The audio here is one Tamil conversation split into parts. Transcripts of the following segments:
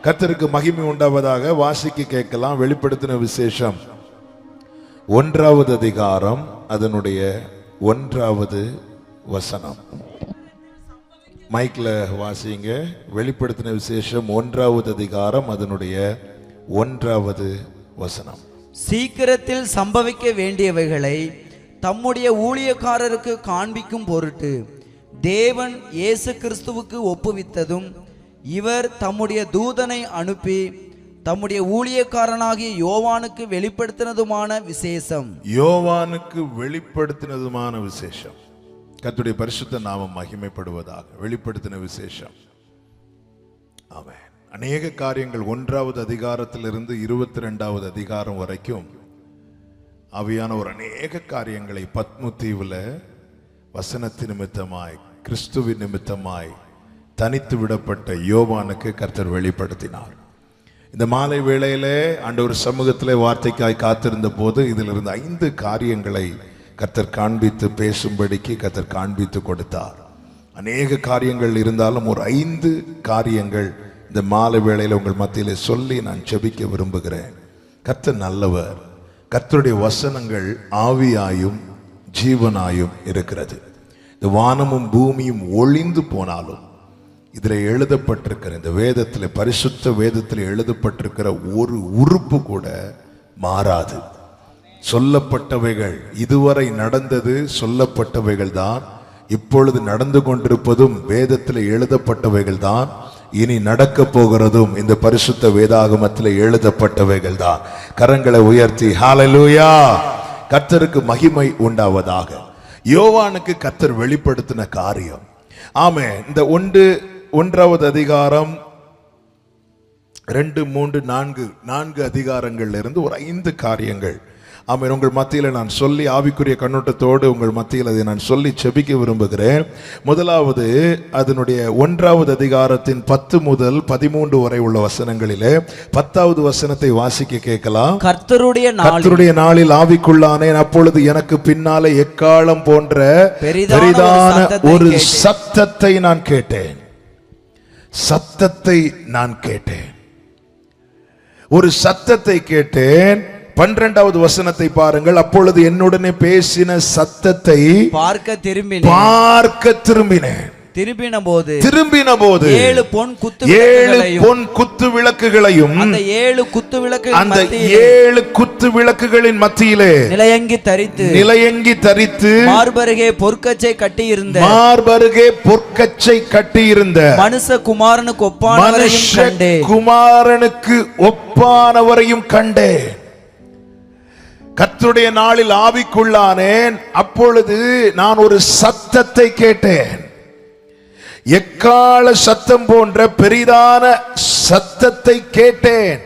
கர்த்தருக்கு மகிமை உண்டாவதாக. வாசிக்க கேட்கலாம். வெளிப்படுத்தின விசேஷம் 1வது அதிகாரம் அதனுடைய 1வது வசனம். மைக்ல வாசிங்க. வெளிப்படுத்தின விசேஷம் 1வது அதிகாரம் அதனுடைய 1வது வசனம். சீக்கிரத்தில் சம்பவிக்க வேண்டியவைகளை தம்முடைய ஊழியக்காரருக்கு காண்பிக்கும் பொருட்டு தேவன் இயேசு கிறிஸ்துவுக்கு ஒப்புவித்ததும், இவர் தம்முடைய தூதனை அனுப்பி தம்முடைய ஊழியக்காரனாகிய யோவானுக்கு வெளிப்படுத்தினதுமான விசேஷம். யோவானுக்கு வெளிப்படுத்தினதுமான விசேஷம். கர்த்தருடைய பரிசுத்த நாமம் மகிமைப்படுவதாக. வெளிப்படுத்தின விசேஷம். ஆமென். அநேக காரியங்கள் 1வது அதிகாரத்திலிருந்து 22வது அதிகாரம் வரைக்கும் ஆவியான ஒரு அநேக காரியங்களை பத்மு தீவுல வசனத்தின் நிமித்தமாய் கிறிஸ்துவின் நிமித்தமாய் தனித்து விடப்பட்ட யோவானுக்கு கர்த்தர் வெளிப்படுத்தினார். இந்த மாலை வேளையிலே ஆண்டவர் சமூகத்திலே வார்த்தைக்காய் காத்திருந்த போது இதிலிருந்து 5 காரியங்களை கர்த்தர் காண்பித்து பேசும்படிக்கு கர்த்தர் காண்பித்து கொடுத்தார். அநேக காரியங்கள் இருந்தாலும் ஒரு 5 காரியங்கள் இந்த மாலை வேளையில் உங்கள் மத்தியிலே சொல்லி நான் ஜெபிக்க விரும்புகிறேன். கர்த்தர் நல்லவர். கர்த்தருடைய வசனங்கள் ஆவியாயும் ஜீவனாயும் இருக்கிறது. இந்த வானமும் பூமியும் ஒளிந்து போனாலும் இதில் எழுதப்பட்டிருக்கிற இந்த வேதத்தில், பரிசுத்த வேதத்தில் எழுதப்பட்டிருக்கிற ஒரு உறுப்பு கூட மாறாது. சொல்லப்பட்டவைகள், இதுவரை நடந்தது சொல்லப்பட்டவைகள் தான், இப்பொழுது நடந்து கொண்டிருப்பதும் வேதத்தில் எழுதப்பட்டவைகள் தான், இனி நடக்க போகிறதும் இந்த பரிசுத்த வேதாகமத்தில் எழுதப்பட்டவைகள் தான். கரங்களை உயர்த்தி ஹல்லேலூயா. கர்த்தருக்கு மகிமை உண்டாவதாக. யோவானுக்கு கர்த்தர் வெளிப்படுத்தின காரியம். ஆமென். இந்த 1வது அதிகாரம் 2, 3, 4 அதிகாரங்கள்ல இருந்து ஒரு 5 காரியங்கள் ஆமென் உங்கள் மத்தியில் நான் சொல்லி ஆவிக்குரிய கண்ணோட்டத்தோடு உங்கள் மத்தியில் அதை நான் சொல்லி செபிக்க விரும்புகிறேன். முதலாவது அதனுடைய 1வது அதிகாரத்தின் 10 முதல் 13 வரை உள்ள வசனங்களிலே 10வது வசனத்தை வாசிக்க கேட்கலாம். கர்த்தருடைய நாளில் ஆவிக்குள்ளானேன், அப்பொழுது எனக்கு பின்னாலே எக்காளம் போன்ற பெரிதான ஒரு சத்தத்தை நான் கேட்டேன். சத்தத்தை நான் கேட்டேன். ஒரு சத்தத்தை கேட்டேன். 12வது வசனத்தை பாருங்கள். அப்பொழுது என்னுடனே பேசின சத்தத்தை பார்க்க திரும்பினேன். திரும்பின போது 7 பொன் குத்து விளக்குகளையும் அந்த 7 குத்து விளக்குகளின் மத்தியிலே நிலையங்கி தரித்து மார்பருகே பொற்கச்சை கட்டியிருந்த மனுஷகுமாரனுக்கு ஒப்பானவரையும் கண்டேன். கர்த்தருடைய நாளில் ஆவிக்குள்ளானேன், அப்பொழுது நான் ஒரு சத்தத்தை கேட்டேன். எக்காள சத்தம் போன்ற பெரிதான சத்தத்தை கேட்டேன்.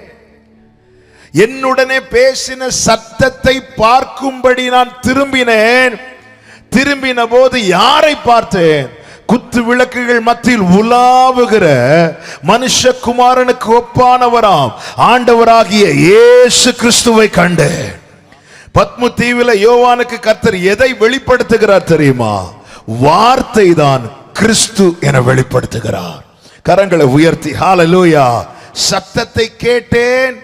என்னுடனே பேசின சத்தத்தை பார்க்கும்படி நான் திரும்பினேன். திரும்பின போது யாரை பார்த்தேன்? குத்து விளக்குகள் மத்தியில் உலாவுகிற மனுஷகுமாரனுக்கு ஒப்பானவராம் ஆண்டவராகிய இயேசு கிறிஸ்துவை கண்டேன். பத்மு தீவில யோவானுக்கு கர்த்தர் எதை வெளிப்படுத்துகிறார் தெரியுமா? வார்த்தை தான் கிறிஸ்து என வெளிப்படுத்துகிறார். கரங்களை உயர்த்தி ஹல்லேலூயா. சத்தத்தை கேட்டேன்,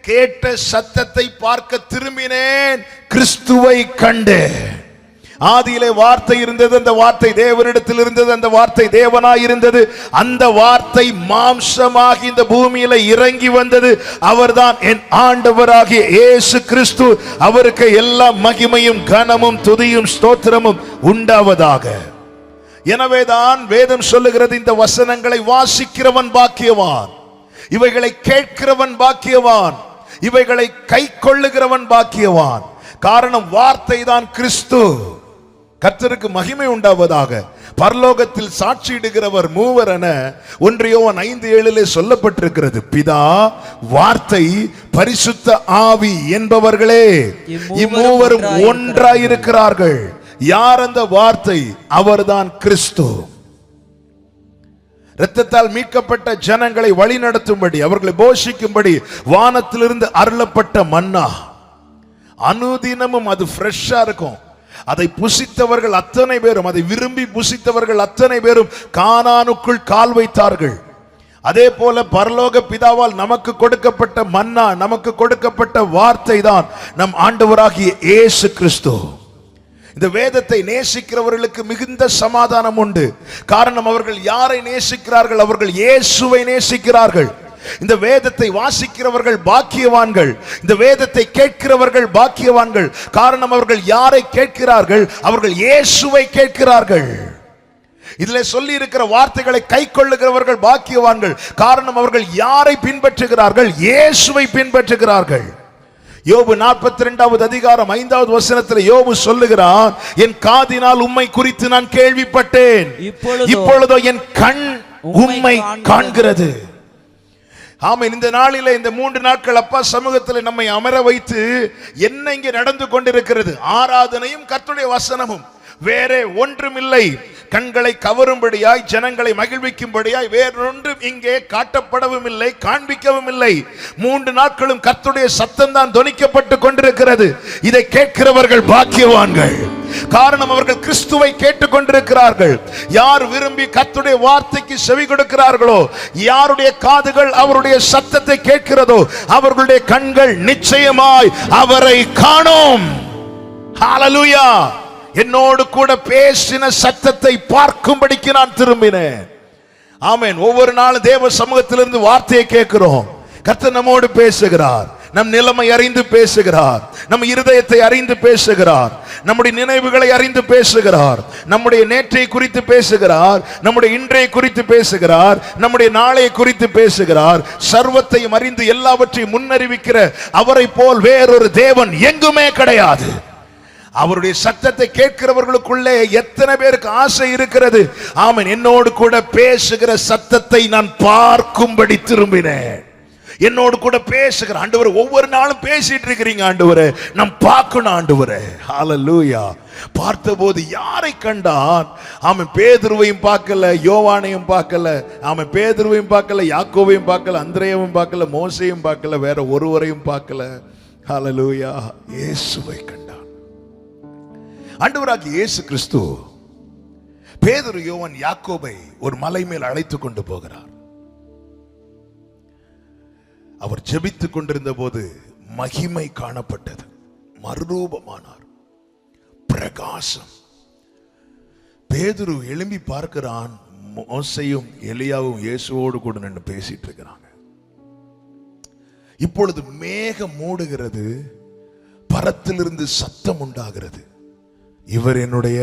கேட்ட சத்தத்தை பார்க்க திரும்பினேன், கிறிஸ்துவை கண்டேன். ஆதியிலே வார்த்தை இருந்தது, அந்த வார்த்தை தேவனிடத்தில் இருந்தது, அந்த வார்த்தை தேவனாய் இருந்தது. அந்த வார்த்தை மாம்சமாகி இந்த பூமியில இறங்கி வந்தது. அவர்தான் என் ஆண்டவராகிய இயேசு கிறிஸ்து. அவருக்கு எல்லா மகிமையும் கனமும் துதியும் ஸ்தோத்திரமும் உண்டாவதாக. எனவேதான் வேதம் சொல்லுகிறது, இந்த வசனங்களை வாசிக்கிறவன் பாக்கியவான், இவைகளை கேட்கிறவன் பாக்கியவான், இவைகளை கை கொள்ளுகிறவன் பாக்கியவான். காரணம் வார்த்தை தான் கிறிஸ்து. கர்த்தருக்கு மகிமை உண்டாவதாக. பரலோகத்தில் சாட்சியிடுகிறவர் மூவர் என 1 யோவான் 5:7 சொல்லப்பட்டிருக்கிறது. பிதா, வார்த்தை, பரிசுத்த ஆவி என்பவர்களே இம்மூவரும் ஒன்றாயிருக்கிறார்கள். யார் அந்த வார்த்தை? அவர்தான் கிறிஸ்து. இரத்தத்தால் மீட்கப்பட்ட ஜனங்களை வழி நடத்தும்படி, அவர்களை போஷிக்கும்படி வானத்திலிருந்து அருளப்பட்ட மன்னா. அனுதினமும் அது ஃப்ரெஷ்ஷா இருக்கும். அதை புசித்தவர்கள் அத்தனை பேரும், அதை விரும்பி புசித்தவர்கள் அத்தனை பேரும் கானானுக்குள் கால் வைத்தார்கள். அதே போல பரலோக பிதாவால் நமக்கு கொடுக்கப்பட்ட மன்னா, நமக்கு கொடுக்கப்பட்ட வார்த்தை தான் நம் ஆண்டவராகிய இயேசு கிறிஸ்து. இந்த வேதத்தை நேசிக்கிறவர்களுக்கு மிகுந்த சமாதானம் உண்டு. காரணம், அவர்கள் யாரை நேசிக்கிறார்கள்? அவர்கள் இயேசுவை நேசிக்கிறார்கள். இந்த வேதத்தை வாசிக்கிறவர்கள் பாக்கியவான்கள், இந்த வேதத்தை கேட்கிறவர்கள் பாக்கியவான்கள். காரணம், அவர்கள் யாரை கேட்கிறார்கள்? அவர்கள் இயேசுவை கேட்கிறார்கள். இதிலே சொல்லி இருக்கிற வார்த்தைகளை கை கொள்ளுகிறவர்கள் பாக்கியவான்கள். காரணம், அவர்கள் யாரை பின்பற்றுகிறார்கள்? இயேசுவை பின்பற்றுகிறார்கள். யோபு 42வது அதிகாரம் 5வது வசனத்தில் யோபு சொல்லுகிறான், என் காதினால் உம்மை குறித்து நான் கேள்விப்பட்டேன், இப்பொழுதோ என் கண் உம்மை காண்கிறது. ஆமென். இந்த நாளிலே, இந்த 3 நாட்கள் அப்பா சமூகத்தில் நம்மை அமர வைத்து என்ன இங்கே நடந்து கொண்டிருக்கிறது? ஆராதனையும் கர்த்தருடைய வசனமும், வேறே ஒன்றுமில்லை. கண்களை கவரும்படியாய், ஜனங்களை மகிழ்விக்கும்படியாய் வேறொன்றும் இங்கே காட்டப்படவும் இல்லை, காண்பிக்கவும் இல்லை. 3 நாட்களும் கர்த்தருடைய சத்தம் தான் தொனிக்கப்பட்டு கொண்டிருக்கிறது. இதை கேட்கிறவர்கள் பாக்கியவான்கள். காரணம், அவர்கள் கிறிஸ்துவை கேட்டுக் கொண்டிருக்கிறார்கள். யார் விரும்பி கர்த்தருடைய வார்த்தைக்கு செவி கொடுக்கிறார்களோ, யாருடைய காதுகள் அவருடைய சத்தத்தை கேட்கிறதோ, அவர்களுடைய கண்கள் நிச்சயமாய் அவரை காணும். ஹல்லேலூயா. என்னோடு கூட பேசின சத்தத்தை பார்க்கும்படிக்கு நான் திரும்பினேன். ஆமென். ஒவ்வொரு நாளும் தேவ சமூகத்திலிருந்து வார்த்தையை கேட்கிறோம். கர்த்தர் நம்மோடு பேசுகிறார். நம் நிலைமை அறிந்து பேசுகிறார். நம் இருதயத்தை அறிந்து பேசுகிறார். நம்முடைய நினைவுகளை அறிந்து பேசுகிறார். நம்முடைய நேற்றை குறித்து பேசுகிறார். நம்முடைய இன்றைய குறித்து பேசுகிறார். நம்முடைய நாளை குறித்து பேசுகிறார். சர்வத்தையும் அறிந்து எல்லாவற்றையும் முன்னறிவிக்கிற அவரை போல் வேறொரு தேவன் எங்குமே கிடையாது. அவருடைய சத்தத்தை கேட்கிறவர்களுக்குள்ளே எத்தனை பேருக்கு ஆசை இருக்கிறது? ஆமென். என்னோடு கூட பேசுகிற சத்தத்தை நான் பார்க்கும்படி திரும்பினேன். என்னோடு கூட பேசுகிற ஆண்டவரே, ஒவ்வொரு நாளும் பேசிட்டு இருக்கிறீங்க ஆண்டவரே, நான் பார்க்கணும் ஆண்டவரே. ஹல்லேலூயா. பார்த்தபோது யாரை கண்டான்? ஆமென். பேதுருவையும் பார்க்கல, யோவானையும் பார்க்கல. ஆமென். பேதுருவையும் பார்க்கல, யாக்கோபையும் பார்க்கல, அந்திரேயாவையும் பார்க்கல, மோசேயும் பார்க்கல, வேற ஒருவரையும் பார்க்கல. ஹல்லேலூயா. இயேசுவை கண்டான். ஆண்டவராகிய இயேசு கிறிஸ்து பேதுரு, யோவான், யாக்கோபை ஒரு மலை மேல் அழைத்துக் கொண்டு போகிறார். அவர் ஜெபித்துக் கொண்டிருந்த போது மகிமை காணப்பட்டது. மறுரூபமானார், பிரகாசம். பேதுரு எழும்பி பார்க்கிறான். மோசேயும் எலியாவும் இயேசுவோடு கூட நின்று பேசிட்டு இருக்கிறாங்க. இப்பொழுது மேகம் மூடுகிறது, பரத்திலிருந்து சத்தம் உண்டாகிறது, இவர் என்னுடைய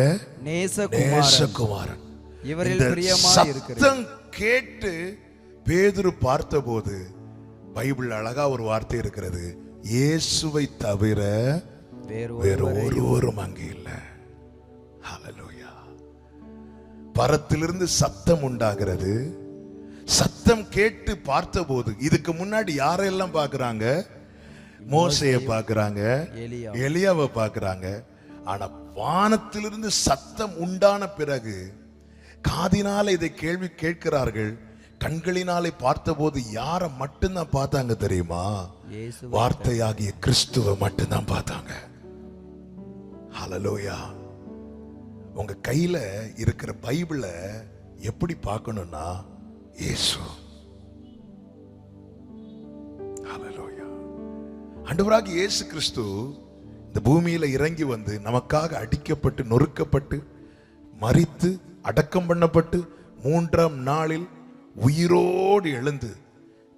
நேசகுமாரன், இவரில் பிரியமாய் இருக்கிறேன். சத்தம் கேட்டு பேதுரு பார்த்தபோது பைபிள் அழகா ஒரு வார்த்தை இருக்கிறது, இயேசுவை தவிர வேறு ஒருவரும் அங்கே இல்லை. ஹல்லேலூயா. பரத்திலிருந்து சத்தம் உண்டாகிறது. சத்தம் கேட்டு பார்த்தபோது, இதுக்கு முன்னாடி யாரெல்லாம் பார்க்கறாங்க? மோசேயை பார்க்கறாங்க, எலியாவை பார்க்கறாங்க. ஆனா வானத்திலிருந்து சத்தம் உண்டான பிறகு காதினால இதை கேள்வி கேட்கிறார்கள். கண்களினாலே பார்த்தபோது யாரை மட்டும்தான் பார்த்தாங்க தெரியுமா? வார்த்தையாகிய கிறிஸ்துவை மட்டும்தான் பார்த்தாங்க. ஹல்லேலூயா. உங்க கையில இருக்கிற பைபிளை எப்படி பார்க்கணும்னா, இயேசு. ஹல்லேலூயா. ஆண்டவராகிய இயேசு கிறிஸ்து இந்த பூமியில இறங்கி வந்து நமக்காக அடிக்கப்பட்டு, நொறுக்கப்பட்டு, மரித்து, அடக்கம் பண்ணப்பட்டு, 3ஆம் நாளில் உயிரோடு எழுந்து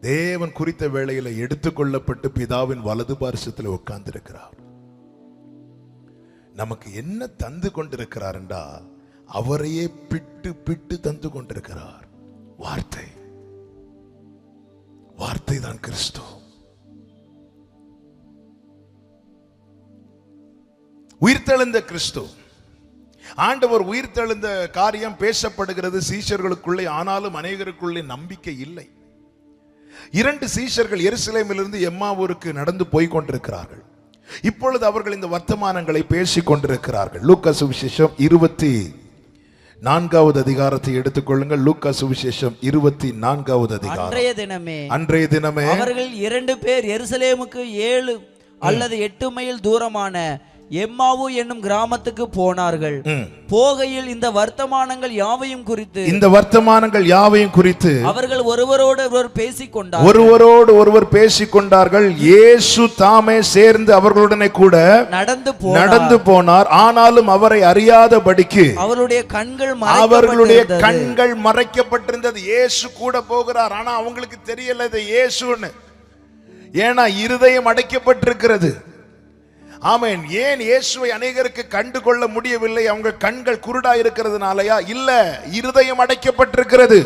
தேவன் குறித்த வேளையில எடுத்துக்கொள்ளப்பட்டு பிதாவின் வலது பார்சத்தில் உட்கார்ந்து இருக்கிறார். நமக்கு என்ன தந்து கொண்டிருக்கிறார் என்றால், அவரையே பிட்டு பிட்டு தந்து கொண்டிருக்கிறார். வார்த்தை. வார்த்தை தான் கிறிஸ்து. உயிர்த்தெழுந்த கிறிஸ்து. ஆண்டவர் உயிர்த்தெழுந்த காரியம் பேசப்படுகிறது சீஷர்களுக்குள்ளே. ஆனாலும் அநேகருக்குள்ளே நம்பிக்கை இல்லை. 2 சீஷர்கள் எருசலேமிலிருந்து எம்மாவூருக்கு நடந்து போய் கொண்டிருக்கிறார்கள். இப்பொழுது அவர்கள் இந்த வர்த்தமானங்களை பேசிக் கொண்டிருக்கிறார்கள். லூக்கா சுவிசேஷம் 24வது அதிகாரத்தை எடுத்துக்கொள்ளுங்கள். லூக்கா சுவிசேஷம் 24வது அதிகாரம். அன்றைய தினமே அவர்கள் 2 பேர் எருசலேமுக்கு 7 அல்லது 8 மைல் தூரமான எம்மாவு என்னும் கிராமத்துக்கு போனார்கள். போகையில் இந்த வர்த்தமானங்கள் யாவையும் குறித்து அவர்கள் ஒருவரோடு ஒருவர் பேசிக்கொண்டார்கள். இயேசு தாமே சேர்ந்து அவர்களுடனே கூட நடந்து போனார். ஆனாலும் அவரை அறியாதபடிக்கு அவர்களுடைய கண்கள் மறைக்கப்பட்டிருந்தது. இயேசு கூட போகிறார், ஆனா அவங்களுக்கு தெரியல இது இயேசுன்னு. ஏன்னா இருதயம் அடைக்கப்பட்டிருக்கிறது. ஆமென். ஏன் இயேசுவை அநேகருக்கு கண்டு கொள்ள முடியவில்லை? அவங்க கண்கள் குருடா இருக்கிறதுனாலயா? இல்ல, இருதயம் அடைக்கப்பட்டிருக்கிறது.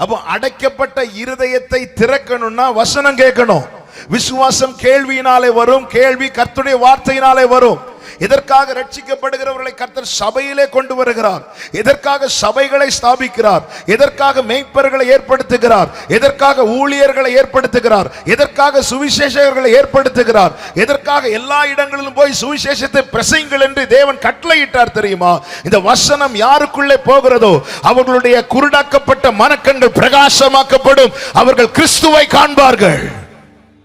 அப்போ அடைக்கப்பட்ட இருதயத்தை திறக்கணும்னா வசனம் கேட்கணும். விசுவாசம் கேள்வியினாலே வரும், கேள்வி கர்த்தருடைய வார்த்தையினாலே வரும். எதற்காக ரட்சிக்கப்படுகிறவர்களை கர்த்தர் சபையிலே கொண்டு வருகிறார்? எதற்காக சபைகளை ஸ்தாபிக்கிறார்? எதற்காக மேய்ப்பர்களை ஏற்படுத்துகிறார்? எதற்காக ஊழியர்களை ஏற்படுத்துகிறார்? எதற்காக சுவிசேஷகர்களை ஏற்படுத்துகிறார்? எதற்காக எல்லா இடங்களிலும் போய் சுவிசேஷத்தை பிரசங்கிங்கள் என்று தேவன் கட்டளையிட்டார் தெரியுமா? இந்த வசனம் யாருக்குள்ளே போகிறதோ அவர்களுடைய குருடாக்கப்பட்ட மனக்கண்கள் பிரகாசமாக்கப்படும். அவர்கள் கிறிஸ்துவை காண்பார்கள்.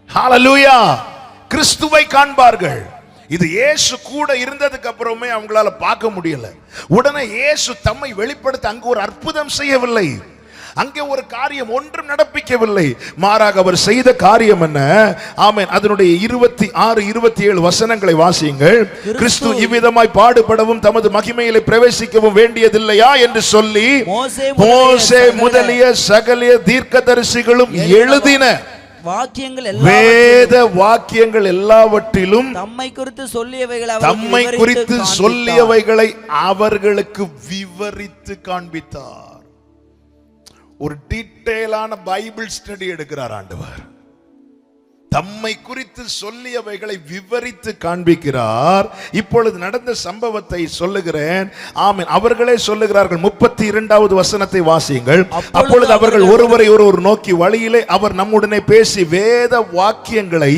ஹல்லேலூயா! கிறிஸ்துவை காண்பார்கள். இது இயேசு கூட இருந்ததுக்கு அப்புறமே அவங்களால பார்க்க முடியல. உடனே இயேசு தம்மை வெளிப்படுத்த அங்கு ஒரு அற்புதம் செய்யவில்லை, அங்கே ஒரு காரியம் ஒன்றும் நடப்பிக்கவில்லை. மாறாக அவர் செய்த காரியம் என்ன? ஆமென். அதனுடைய 26, 27 வசனங்களை வாசியுங்கள். கிறிஸ்து இவ்விதமாய் பாடுபடவும் தமது மகிமையிலே பிரவேசிக்கவும் வேண்டியதில்லையா என்று சொல்லி மோசே முதலிய சகல தீர்க்கதரிசிகளும் எழுதின வேத வாக்கியங்கள் எல்லாவற்றிலும் தம்மை குறித்து சொல்லியவைகளை அவர்களுக்கு விவரித்து காண்பித்தார். ஒரு டீட்டெயிலான பைபிள் ஸ்டடி எடுக்கிறார் ஆண்டவர். தம்மை குறித்து சொல்லியவைகளை விவரித்து காண்பிக்கிறார். இப்பொழுது நடந்த சம்பவத்தை சொல்லுகிறேன். ஆமென். அவர்களே சொல்லுகிறார்கள். 32வது வசனத்தை வாசியுங்கள். அப்பொழுது அவர்கள் ஒருவரை ஒருவர் நோக்கி, வழியிலே அவர் நம்முடனே பேசி வேத வாக்கியங்களை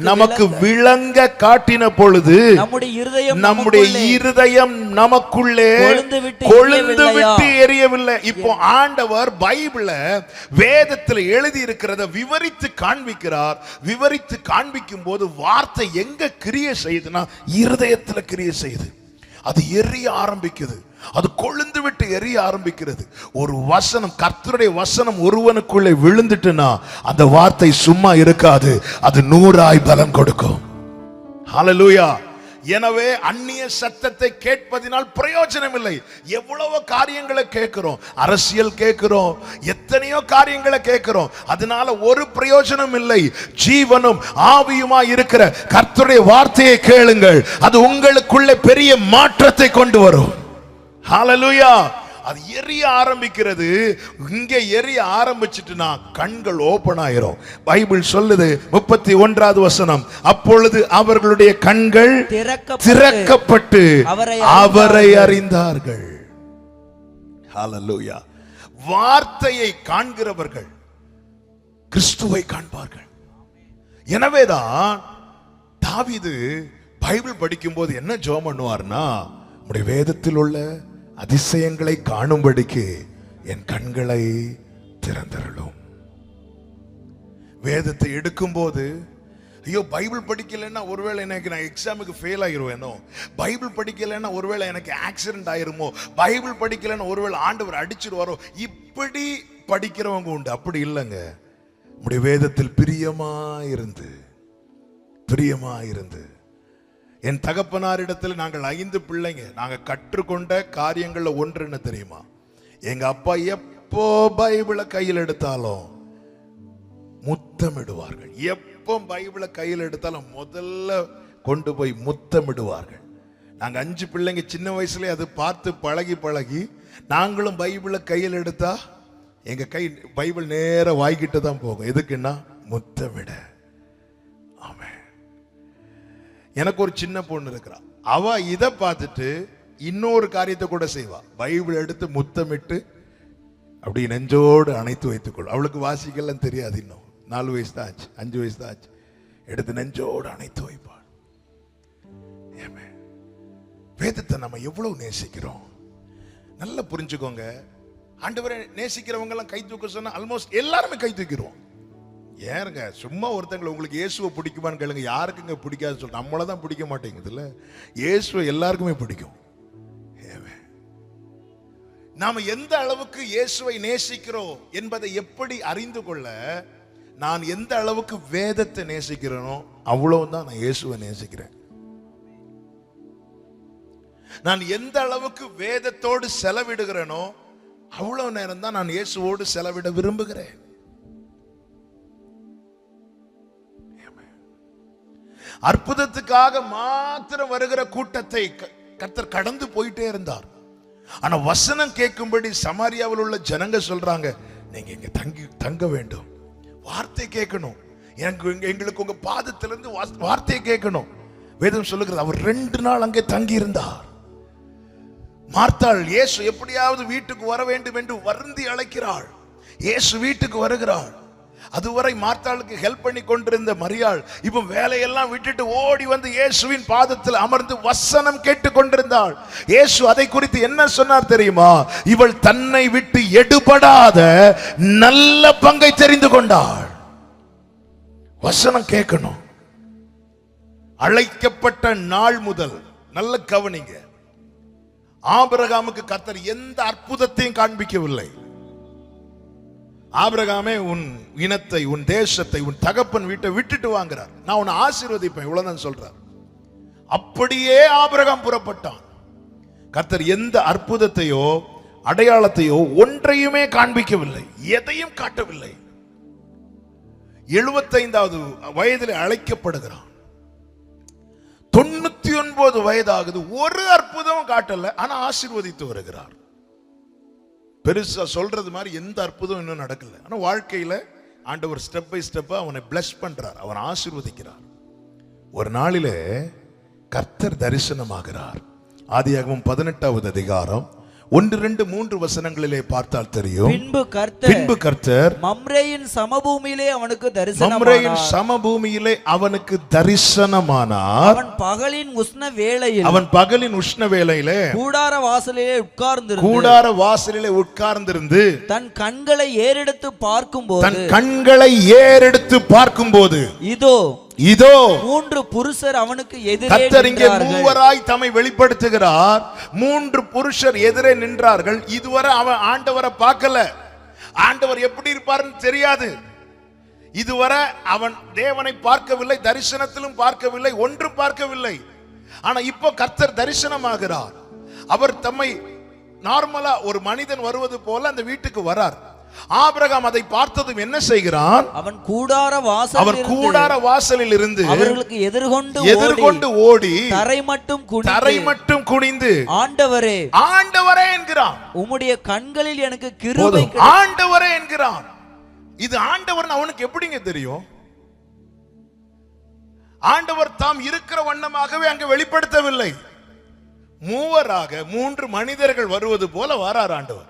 நமக்கு விளங்க காட்டின பொழுது நம்முடைய இருதயம் நமக்குள்ளே கொழுந்து விட்டு எரியவில்லை. இப்போ ஆண்டவர் பைபிள வேதத்தில் எழுதி இருக்கிறத விவரித்து காண்பிக்கிறார். விவரித்து காண்பிக்கும் போது வார்த்தை எங்க கிரியை செய்யுதுன்னா இருதயத்துல கிரியை செய்யுது. அது எரிய ஆரம்பிக்குது, அது கொழுந்து விட்டு எரிய ஆரம்பிக்கிறது. ஒரு வசனம், கர்த்தருடைய வசனம் ஒருவனுக்குள்ளே விழுந்துட்டுனா அந்த வார்த்தை சும்மா இருக்காது, அது 100 பலன் கொடுக்கும். ஹல்லேலூயா! எனவே அந்நிய சத்தத்தை கேட்பதினால் பிரயோஜனம் இல்லை. எவ்வளவு காரியங்களை கேட்கிறோம், அரசியல் கேட்கிறோம், எத்தனையோ காரியங்களை கேட்கிறோம், அதனால ஒரு பிரயோஜனம் இல்லை. ஜீவனும் ஆவியுமா இருக்கிற கர்த்தருடைய வார்த்தையை கேளுங்கள், அது உங்களுக்குள்ள பெரிய மாற்றத்தை கொண்டு வரும். ஹல்லேலூயா! அது எரிய ஆரம்பிக்கிறது. இங்கே எரிய ஆரம்பிச்சிட்டுனா கண்கள் ஓபன் ஆயிரும். பைபிள் சொல்லுது 31வது வசனம், அப்பொழுது அவர்களுடைய கண்கள் திறக்கப்பட்டு அவரை அறிந்தார்கள். ஹல்லேலூயா! வார்த்தையை காண்கிறவர்கள் கிறிஸ்துவை காண்பார்கள். எனவேதான் தாவீது பைபிள் படிக்கும் போது என்ன ஜெபம் பண்ணுவார்னா, நம்முடைய வேதத்தில் உள்ள அதிசயங்களை காணும்படிக்கு என் கண்களை திறந்தருளும். வேதத்தை எடுக்கும் போது, ஐயோ பைபிள் படிக்கலைன்னா ஒருவேளை எனக்கு நான் எக்ஸாமுக்கு ஃபெயில் ஆகிருவேனோ, பைபிள் படிக்கலைன்னா ஒருவேளை எனக்கு ஆக்சிடென்ட் ஆயிருமோ, பைபிள் படிக்கலைன்னா ஒருவேளை ஆண்டவர் அடிச்சிருவாரோ, இப்படி படிக்கிறவங்க உண்டு. அப்படி இல்லைங்க. நம்முடைய வேதத்தில் பிரியமாயிருந்து என் தகப்பனாரிடத்தில் நாங்கள் 5 பிள்ளைங்க, நாங்க கற்றுக்கொண்ட காரியங்கள்ல ஒன்று என்ன தெரியுமா? எங்க அப்பா எப்போ பைபிளை கையில் எடுத்தாலும் முத்தமிடுவார்கள். எப்போ பைபிளை கையில் எடுத்தாலும் முதல்ல கொண்டு போய் முத்தமிடுவார்கள். நாங்க 5 பிள்ளைங்க சின்ன வயசுல அது பார்த்து பழகி நாங்களும் பைபிளை கையில் எடுத்தா எங்க கை பைபிள் நேர வாய்கிட்டு தான் போகும். எதுக்குன்னா முத்தமிட. ஆமென். எனக்கு ஒரு சின்ன பொண்ணு இருக்கிறா. அவ இதை பார்த்துட்டு இன்னொரு காரியத்தை கூட செய்வா. பைபிள் எடுத்து முத்தமிட்டு அப்படி நெஞ்சோடு அணைத்து வைத்துக்கொள். அவளுக்கு வாசிக்கலாம் தெரியாது, இன்னும் 4 வயசு தான் ஆச்சு, 5 வயசு தான் ஆச்சு. எடுத்து நெஞ்சோடு அணைத்து வைப்பாள். வேதத்தை நம்ம எவ்வளவு நேசிக்கிறோம் நல்லா புரிஞ்சுக்கோங்க. ஆண்டவரை நேசிக்கிறவங்க எல்லாம் கை தூக்க சொன்னா ஆல்மோஸ்ட் எல்லாருமே கை தூக்கிடுவோம். ஏறுங்க சும்மா ஒருத்தங்களை உங்களுக்கு இயேசுவை பிடிக்குமான்னு கேளுங்க, யாருக்குங்க பிடிக்காது சொல்ல, நம்மளை தான் பிடிக்க மாட்டேங்குதுல்ல. இயேசுவை எல்லாருக்குமே பிடிக்கும். நாம எந்த அளவுக்கு இயேசுவை நேசிக்கிறோம் என்பதை எப்படி அறிந்து கொள்ள, நான் எந்த அளவுக்கு வேதத்தை நேசிக்கிறேனோ அவ்வளவுதான் நான் இயேசுவை நேசிக்கிறேன். நான் எந்த அளவுக்கு வேதத்தோடு செலவிடுகிறேனோ அவ்வளவு நேரம் தான் நான் இயேசுவோடு செலவிட விரும்புகிறேன். அற்புதத்துக்காக மாத்திரம் வருகிற கூட்டத்தை கர்த்தர் கடந்து போயிட்டே இருந்தார். ஆனா வசனம் கேட்கும்படி சமாரியாவில் உள்ள ஜனங்க சொல்றாங்க, நீங்க இங்க தங்க வேண்டும், வார்த்தை கேட்கணும், எங்களுக்கு உங்க பாதத்திலிருந்து வார்த்தையை கேட்கணும். வேதம் சொல்லுகிறது அவர் 2 நாள் அங்கே தங்கி இருந்தார். மார்த்தாள் இயேசு எப்படியாவது வீட்டுக்கு வர வேண்டும் என்று வருந்தி அழைக்கிறாள். இயேசு வீட்டுக்கு வருகிறாள். அதுவரை மார்த்தாளுக்கு ஹெல்ப் பண்ணி கொண்டிருந்த மரியாள் இப்ப வேலையெல்லாம் விட்டுட்டு ஓடி வந்து இயேசுவின் பாதத்தில் அமர்ந்து வசனம் கேட்டுக் கொண்டிருந்தாள். இயேசு அதை குறித்து என்ன சொன்னார் தெரியுமா? இவள் தன்னை விட்டு எடுபடாத நல்ல பங்கை தெரிந்து கொண்டாள். வசனம் கேட்கணும். அழைக்கப்பட்ட நாள் முதல் நல்ல கவனிங்க, ஆபிரகாமுக்கு கர்த்தர் எந்த அற்புதத்தையும் காண்பிக்கவில்லை. ஆபிரகாமே உன் இனத்தை, உன் தேசத்தை, உன் தகப்பன் வீட்டை விட்டுட்டு வாங்குறார், நான் உன்னை ஆசீர்வதிப்பேன், இவ்வளவுதான் சொல்றார். அப்படியே ஆபிரகாம் புறப்பட்டான். கர்த்தர் எந்த அற்புதத்தையோ அடையாளத்தையோ ஒன்றையுமே காண்பிக்கவில்லை, எதையும் காட்டவில்லை. 75வது வயதில் அழைக்கப்படுகிறான். 99 வயதாகுது, ஒரு அற்புதமும் காட்டல, ஆனா ஆசீர்வதித்து வருகிறார். பெருசா சொல்றது மாதிரி எந்த அற்புதம் இன்னும் நடக்கல, ஆனா வாழ்க்கையில ஆண்டவர் ஸ்டெப் பை ஸ்டெப்பா அவனை பிளஸ் பண்றார், அவனை ஆசீர்வதிக்கிறார். ஒரு நாளிலே கர்த்தர் தரிசனமாகிறார். ஆதியாகமம் 18வது அதிகாரம் 1, 2, 3 வசனங்களிலே பார்த்தால் தெரியும். பின்பு கர்த்தர் மம்ரேயின் சமபூமியிலே அவனுக்கு தரிசனமானார். அவன் பகலின் உஷ்ண வேளையிலே கூடார வாசலிலே உட்கார்ந்திருந்து தன் கண்களை ஏறெடுத்து பார்க்கும்போது இதோ 3 புருஷர் அவனுக்கு எதிரே கர்த்தர் இங்கே மூவராய் தம்மை வெளிப்படுத்துகிறார். 3 புருஷர் எதிரே நின்றார்கள். இதுவரை அவன் ஆண்டவரை பார்க்கல, ஆண்டவர் எப்படி இருப்பாருன்னு தெரியாது. இதுவரை அவன் தேவனை பார்க்கவில்லை, தரிசனத்திலும் பார்க்கவில்லை, ஒன்று பார்க்கவில்லை. ஆனா இப்போ கர்த்தர் தரிசனமாகிறார். அவர் தம்மை நார்மலா ஒரு மனிதன் வருவது போல அந்த வீட்டுக்கு வரார். ஆபிரகாம் அதை பார்த்ததும் என்ன செய்கிறான்? அவன் கூடார வாசலில் இருந்து அவர்களுக்கு எதிர்கொண்டு ஓடி தரை மட்டும் குனிந்து ஆண்டவரே என்கிறான். உம்முடைய கண்களில் எனக்கு கிருபை, ஆண்டவரே என்கிறான். இது ஆண்டவர் அவனுக்கு எப்படிங்க தெரியும்? ஆண்டவர் தாம் இருக்கிற வண்ணமாகவே அங்கு வெளிப்படுத்தவில்லை. மூவராக 3 மனிதர்கள் வருவது போல வரார் ஆண்டவர்.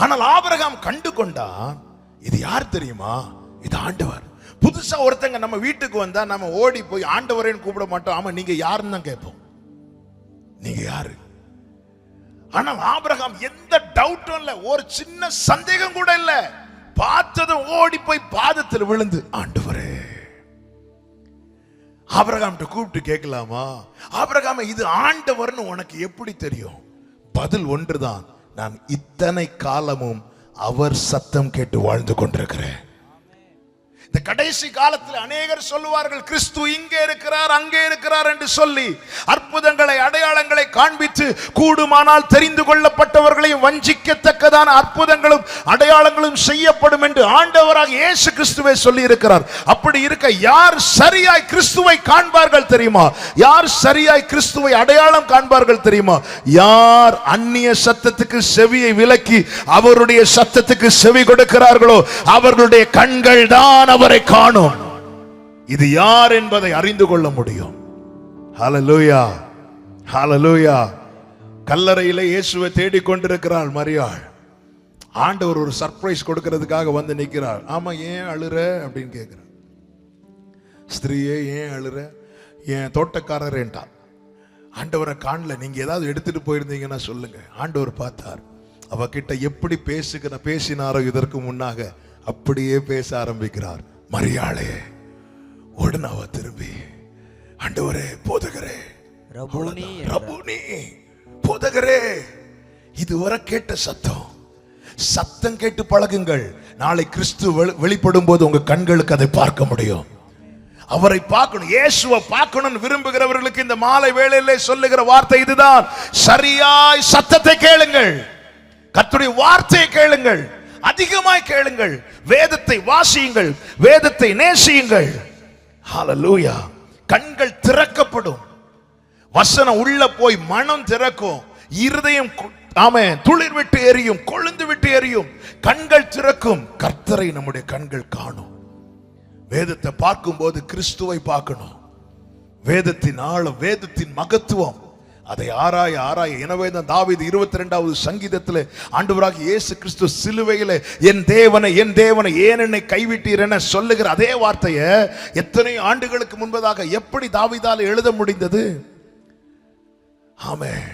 ஆனால் ஆபிரகாம் கண்டு கொண்டான், இது யார் தெரியுமா? இது ஆண்டவர். புதுசா ஒருத்தங்க நம்ம வீட்டுக்கு வந்தா நம்ம ஓடி போய் ஆண்டவரேன்னு கூப்பிட மாட்டோம், ஆமா நீங்க யாருன்னு தான் கேட்போம், நீங்க யாரு. ஆனால் ஆபிரகாம் எந்த டவுட்டும் இல்ல, ஒரு சின்ன சந்தேகம் கூட இல்ல, பார்த்ததும் ஓடி போய் பாதத்தில் விழுந்து ஆண்டவரே. ஆபிரகாம் கூப்பிட்டு கேட்கலாமா? ஆபிரகாம் இது ஆண்டவர்னு உனக்கு எப்படி தெரியும்? பதில் ஒன்றுதான், நான் இத்தனை காலமும் அவர் சத்தம் கேட்டு வாழ்ந்து கொண்டிருக்கிறேன். இந்த கடைசி காலத்தில் அநேகர் சொல்லுவார்கள், கிறிஸ்து இங்கே இருக்கிறார் அங்கே இருக்கிறார் என்று சொல்லி அற்புதங்களை அடையாளங்களை காண்பித்து கூடுமானால் தெரிந்து கொள்ளப்பட்டவர்களையும் வஞ்சிக்கத்தக்கதான அற்புதங்களும் அடையாளங்களும் செய்யப்படும் என்று ஆண்டவராக இயேசு கிறிஸ்துவே சொல்லி இருக்கிறார். அப்படி இருக்க யார் சரியாய் கிறிஸ்துவை காண்பார்கள் தெரியுமா? யார் சரியாய் கிறிஸ்துவை அடையாளம் காண்பார்கள் தெரியுமா? யார் அந்நிய சத்தத்துக்கு செவியை விலக்கி அவருடைய சத்தத்துக்கு செவி கொடுக்கிறார்களோ அவர்களுடைய கண்கள் தான் அவரை காணும். இது யார் என்பதை அறிந்து கொள்ள முடியும். ஹல்லேலூயா, ஹல்லேலூயா. கல்லறையிலே இயேசுவை தேடிக் கொண்டிருக்கிறாள் மரியாள். ஆண்டவர் ஒரு சர்ப்ரைஸ் கொடுக்கிறதுக்காக வந்து நிற்கிறார். ஆமா, ஏன் அழுற அப்படின்னு கேட்கிறார். ஸ்திரீயே ஏன் அழுற? என் தோட்டக்காரர் என்றார். ஆண்டவரை காணல, நீங்க ஏதாவது எடுத்துட்டு போயிருந்தீங்கன்னா சொல்லுங்க. ஆண்டவர் பார்த்தார், அவகிட்ட எப்படி பேசினாரோ இதற்கு முன்னாக அப்படியே பேச ஆரம்பிக்கிறார். மரியாளே, உடனே அவ திரும்பி, ஆண்டவரே, போதகரே, ரபூனி ரபூனி, போதகரே. இதுவரை கேட்ட சத்தம் கேட்டு பழகுங்கள். நாளை கிறிஸ்து வெளிப்படும் போது உங்க கண்களுக்கு அதை பார்க்க முடியும். அவரை பார்க்கணும், இயேசுவை பார்க்கணும்னு விரும்புகிறவர்களுக்கு இந்த மாலை வேளையிலே சொல்லுகிற வார்த்தை இதுதான். சரியாய் சத்தத்தை கேளுங்கள், கர்த்தருடைய வார்த்தையை கேளுங்கள், அதிகமாய் கேளுங்கள், வேதத்தை வாசியுங்கள், வேதத்தை நேசியுங்கள். ஹல்லேலூயா. கண்கள் திறக்கப்படும், வசனம் உள்ள போய் மனம் திறக்கும், இருதயம் ஆமென் துளிர் விட்டு எரியும், கொழுந்து விட்டு எரியும், கண்கள் திறக்கும், கர்த்தரை நம்முடைய கண்கள் காணும். வேதத்தை பார்க்கும் போது கிறிஸ்துவை பார்க்கணும். வேதத்தின் ஆழம், வேதத்தின் மகத்துவம், அதை ஆராய. எனவே தான் தாவீது 22வது சங்கீதத்தில் ஆண்டவராகிய இயேசு கிறிஸ்து சிலுவையிலே என் தேவனை ஏன் என்னை கைவிட்டீர் என சொல்லுகிற அதே வார்த்தையை எத்தனை ஆண்டுகளுக்கு முன்பதாக எப்படி தாவீதால் எழுத முடிந்தது? ஆமென்.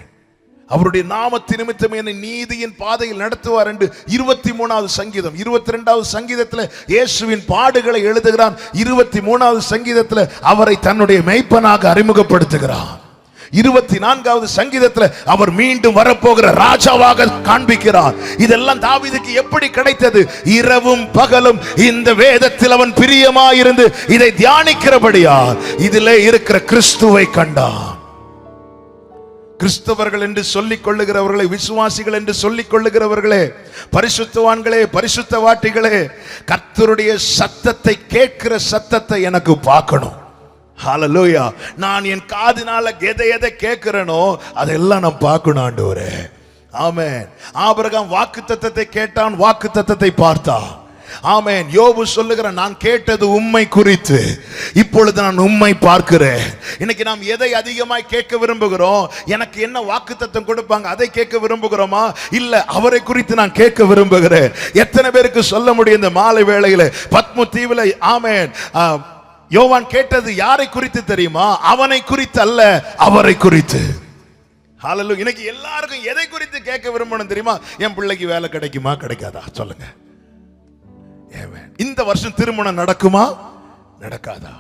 அவருடைய நாமத்தின் நிமித்தம் என்னை நீதியின் பாதையில் நடத்துவார் என்று 23வது சங்கீதம். 22வது சங்கீதத்தில் இயேசுவின் பாடுகளை எழுதுகிறான். 23வது சங்கீதத்தில் அவரை தன்னுடைய மெய்ப்பனாக அறிமுகப்படுத்துகிறான். 24வது சங்கீதத்தில் அவர் மீண்டும் வரப்போகிற ராஜாவாக காண்பிக்கிறார். இதெல்லாம் தாவீதுக்கு எப்படி கிடைத்தது? இரவும் பகலும் இந்த வேதத்தில் அவன் பிரியமாயிருந்து இதை தியானிக்கிறபடியால் இதிலே இருக்கிற கிறிஸ்துவை கண்டான். கிறிஸ்தவர்கள் என்று சொல்லிக் கொள்ளுகிறவர்களே, விசுவாசிகள் என்று சொல்லிக் கொள்ளுகிறவர்களே, பரிசுத்தவான்களே, பரிசுத்தவாட்டிகளே, கர்த்தருடைய சத்தத்தை கேட்கிற சத்தத்தை எனக்கு பார்க்கணும். ஹல்லேலூயா. நான் என் காதினால எதை கேட்கிறேனோ அதெல்லாம் நான் பார்க்கணும் ஆண்டவரே. ஆமென். ஆபிரகாம் வாக்குத்தத்தத்தை கேட்டான், வாக்குத்தத்தத்தை பார்த்தான். ஆமென். யோபு சொல்லுகிறான், நான் கேட்டது உம்மை குறித்து, இப்பொழுது நான் உம்மை பார்க்கிறேன். இன்னைக்கு நாம் எதை அதிகமாய் கேட்க விரும்புகிறோம்? எனக்கு என்ன வாக்குத்தத்தம் கொடுப்பாங்க அதை கேட்க விரும்புகிறோமா? இல்ல, அவரை குறித்து நான் கேட்க விரும்புகிறேன். எத்தனை பேருக்கு சொல்ல முடியும் இந்த மாலை வேளையில? பத்மு தீவுல ஆமென் யோவான் கேட்டது யாரை குறித்து தெரியுமா? அவனை குறித்து அல்ல, அவரை குறித்து. ஹல்லேலூயா. இன்னைக்கு எல்லாருக்கும் எதை குறித்து கேட்க விரும்பணும் தெரியுமா? என் பிள்ளைக்கு வேலை கிடைக்குமா கிடைக்காதா சொல்லுங்க. இந்த வருஷம் திருமணம் நடக்குமா நடக்காதா?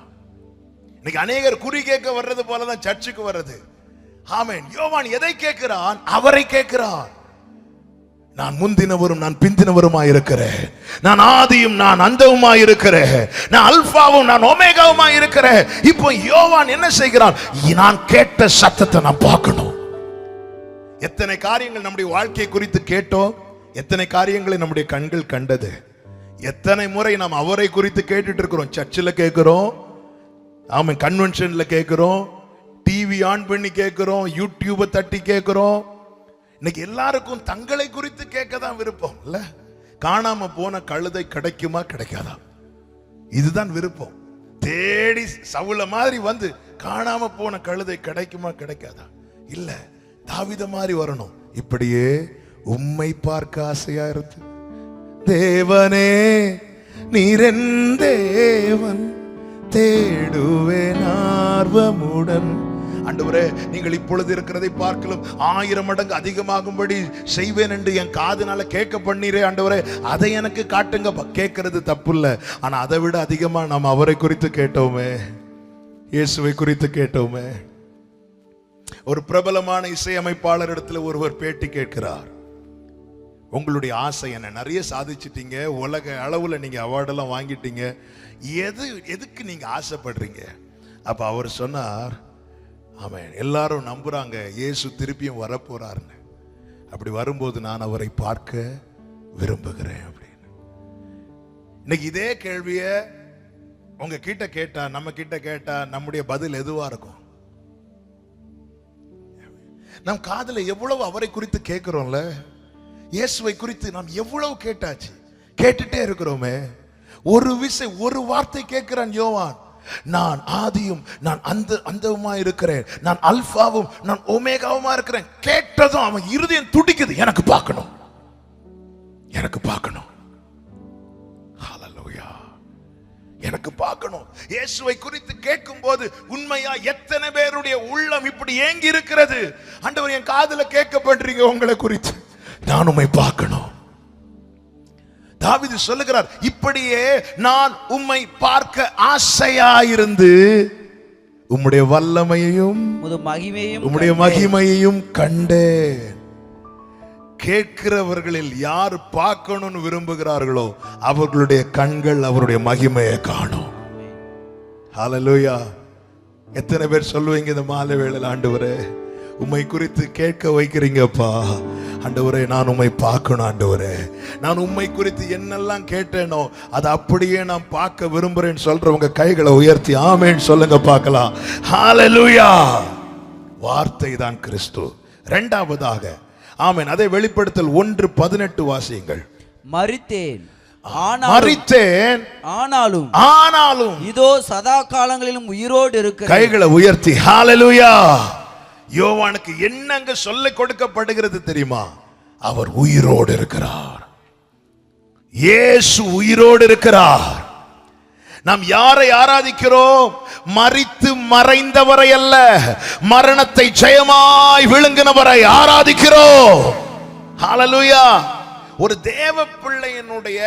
இன்னைக்கு அநேகர் குறி கேட்க வர்றது போலதான் சர்ச்சுக்கு வர்றது. ஆமென். யோவான் எதை கேட்கிறான்? அவரை கேட்கிறான். நான் முந்தினவரும் நான் பிந்தினவருமாய் இருக்கிறேன், நான் ஆதியும் நான் அந்தவுமாய் இருக்கிறேன், நான் அல்பாவும் நான் ஒமேகாவுமாய் இருக்கிறேன். இப்போ யோவான் என்ன செய்கிறான்? நான் கேட்ட சத்தத்தை நான் பார்க்கணும். எத்தனை காரியங்கள் நம்முடைய வாழ்க்கை குறித்து கேட்டோம், எத்தனை காரியங்களை நம்முடைய கண்கள் கண்டது. எத்தனை முறை நாம் அவரை குறித்து கேட்டுட்டு இருக்கிறோம். சர்ச்சில் கேட்கிறோம், ஆமாம், கன்வென்ஷன்ல கேட்கிறோம், டிவி ஆன் பண்ணி கேட்கிறோம், யூடியூபை தட்டி கேட்கிறோம். இன்னைக்கு எல்லாருக்கும் தங்களை குறித்து கேட்க தான் விருப்பம் இல்ல? காணாம போன கழுதை கிடைக்குமா கிடைக்காதா, இதுதான் விருப்பம். தேடி சவுள மாதிரி வந்து காணாம போன கழுதை கிடைக்குமா கிடைக்காதா? இல்ல, தாவீது மாதிரி வரணும். இப்படியே உம்மை பார்க்க ஆசையா இருக்கு. தேவனே நீரென் தேவன், தேடுவேன் ஆர்வமுடன். ஆண்டவரே, நீங்கள் இப்பொழுது இருக்கிறதை பார்க்கலாம் 1000 மடங்கு அதிகமாகும்படி செய்வேன் என்று என் காதுனால கேட்க பண்ணீரே ஆண்டவரே, அதை எனக்கு காட்டுங்க. கேட்கறது தப்பு இல்லை, ஆனா அதை விட அதிகமா நாம் அவரை குறித்து கேட்டோமே, இயேசுவை குறித்து கேட்டோமே. ஒரு பிரபலமான இசையமைப்பாளர் இடத்துல ஒருவர் பேட்டி கேட்கிறார். உங்களுடைய ஆசை என்ன? நிறைய சாதிச்சிட்டீங்க, உலக அளவுல நீங்க அவார்டெல்லாம் வாங்கிட்டீங்க, எதுக்கு நீங்க ஆசைப்படுறீங்க? அப்ப அவர் சொன்னார், ஆமென், எல்லாரும் நம்புறாங்க இயேசு திருப்பியும் வரப்போறாருன்னு. அப்படி வரும்போது நான் அவரை பார்க்க விரும்புகிறேன் அப்படின்னு. இன்னைக்கு இதே கேள்விய உங்க கிட்ட கேட்டா, நம்ம கிட்ட கேட்டா, நம்முடைய பதில் எதுவா இருக்கும்? நம் காதுல எவ்வளவு அவரை குறித்து கேட்கிறோம்ல, இயேசுவை குறித்து நாம் எவ்வளவு கேட்டாச்சு, கேட்டுட்டே இருக்கிறோமே. ஒரு வார்த்தை கேட்கிறான் யோவான், நான் ஆதியும் நான் அந்தவுமா இருக்கிறேன், நான் அல்பாவும் நான் ஒமேகாவுமா இருக்கிறேன். கேட்டதும் அவன் இருதயம் துடிக்குது, எனக்கு பார்க்கணும், எனக்கு பார்க்கணும். ஹல்லேலூயா. எனக்கு பார்க்கணும். இயேசுவை குறித்து கேட்கும் போது உண்மையா எத்தனை பேருடைய உள்ளம் இப்படி ஏங்கி இருக்கிறது? ஆண்டவர், என் காதுல கேட்கப்படுறீங்க உங்களை குறித்து, நான் உம்மை பார்க்கணும். தாவீது சொல்லுகிறார், இப்படியே நான் உம்மை பார்க்க ஆசையாயிருந்து உம்முடைய வல்லமையையும் உம்முடைய மகிமையையும் கண்டேன். கேட்கிறவர்களில் யார் பார்க்கணும்னு விரும்புகிறார்களோ அவர்களுடைய கண்கள் அவருடைய மகிமையை காணும். ஹல்லேலூயா. எத்தனை பேர் சொல்லுவீங்க இந்த மாலை வேளையில், ஆண்டவரே உம்மை குறித்து கேட்க வைக்கிறீங்கப்பா, ஆண்டவரே நான் உம்மை பார்க்கணும், ஆண்டவரே நான் உம்மை குறித்து என்னெல்லாம் கேட்டேனோ அதை அப்படியே நான் பார்க்க விரும்புறேன்னு சொல்றவங்க கைகளை உயர்த்தி ஆமென் சொல்லுங்க பார்க்கலாம். ஹல்லேலூயா. வார்த்தை தான் கிறிஸ்து. இரண்டாவதாக ஆமென், அதை வெளிப்படுத்தல் 1:18 வாசியுங்கள். மரித்தேன் ஆனாலும் இதோ சதா காலங்களிலும் உயிரோடு இருக்கிறேன். கைகளை உயர்த்தி ஹல்லேலூயா. யோவானுக்கு என்னங்க சொல்ல கொடுக்கப்படுகிறது தெரியுமா? அவர் உயிரோடு இருக்கிறார். இயேசு உயிரோடு இருக்கிறார். நாம் யாரை ஆராதிக்கிறோம்? மரித்து மறைந்தவரை அல்ல, மரணத்தை ஜெயமாய் விழுங்கினவரை ஆராதிக்கிறோம். ஹல்லேலூயா. ஒரு தேவ பிள்ளையினுடைய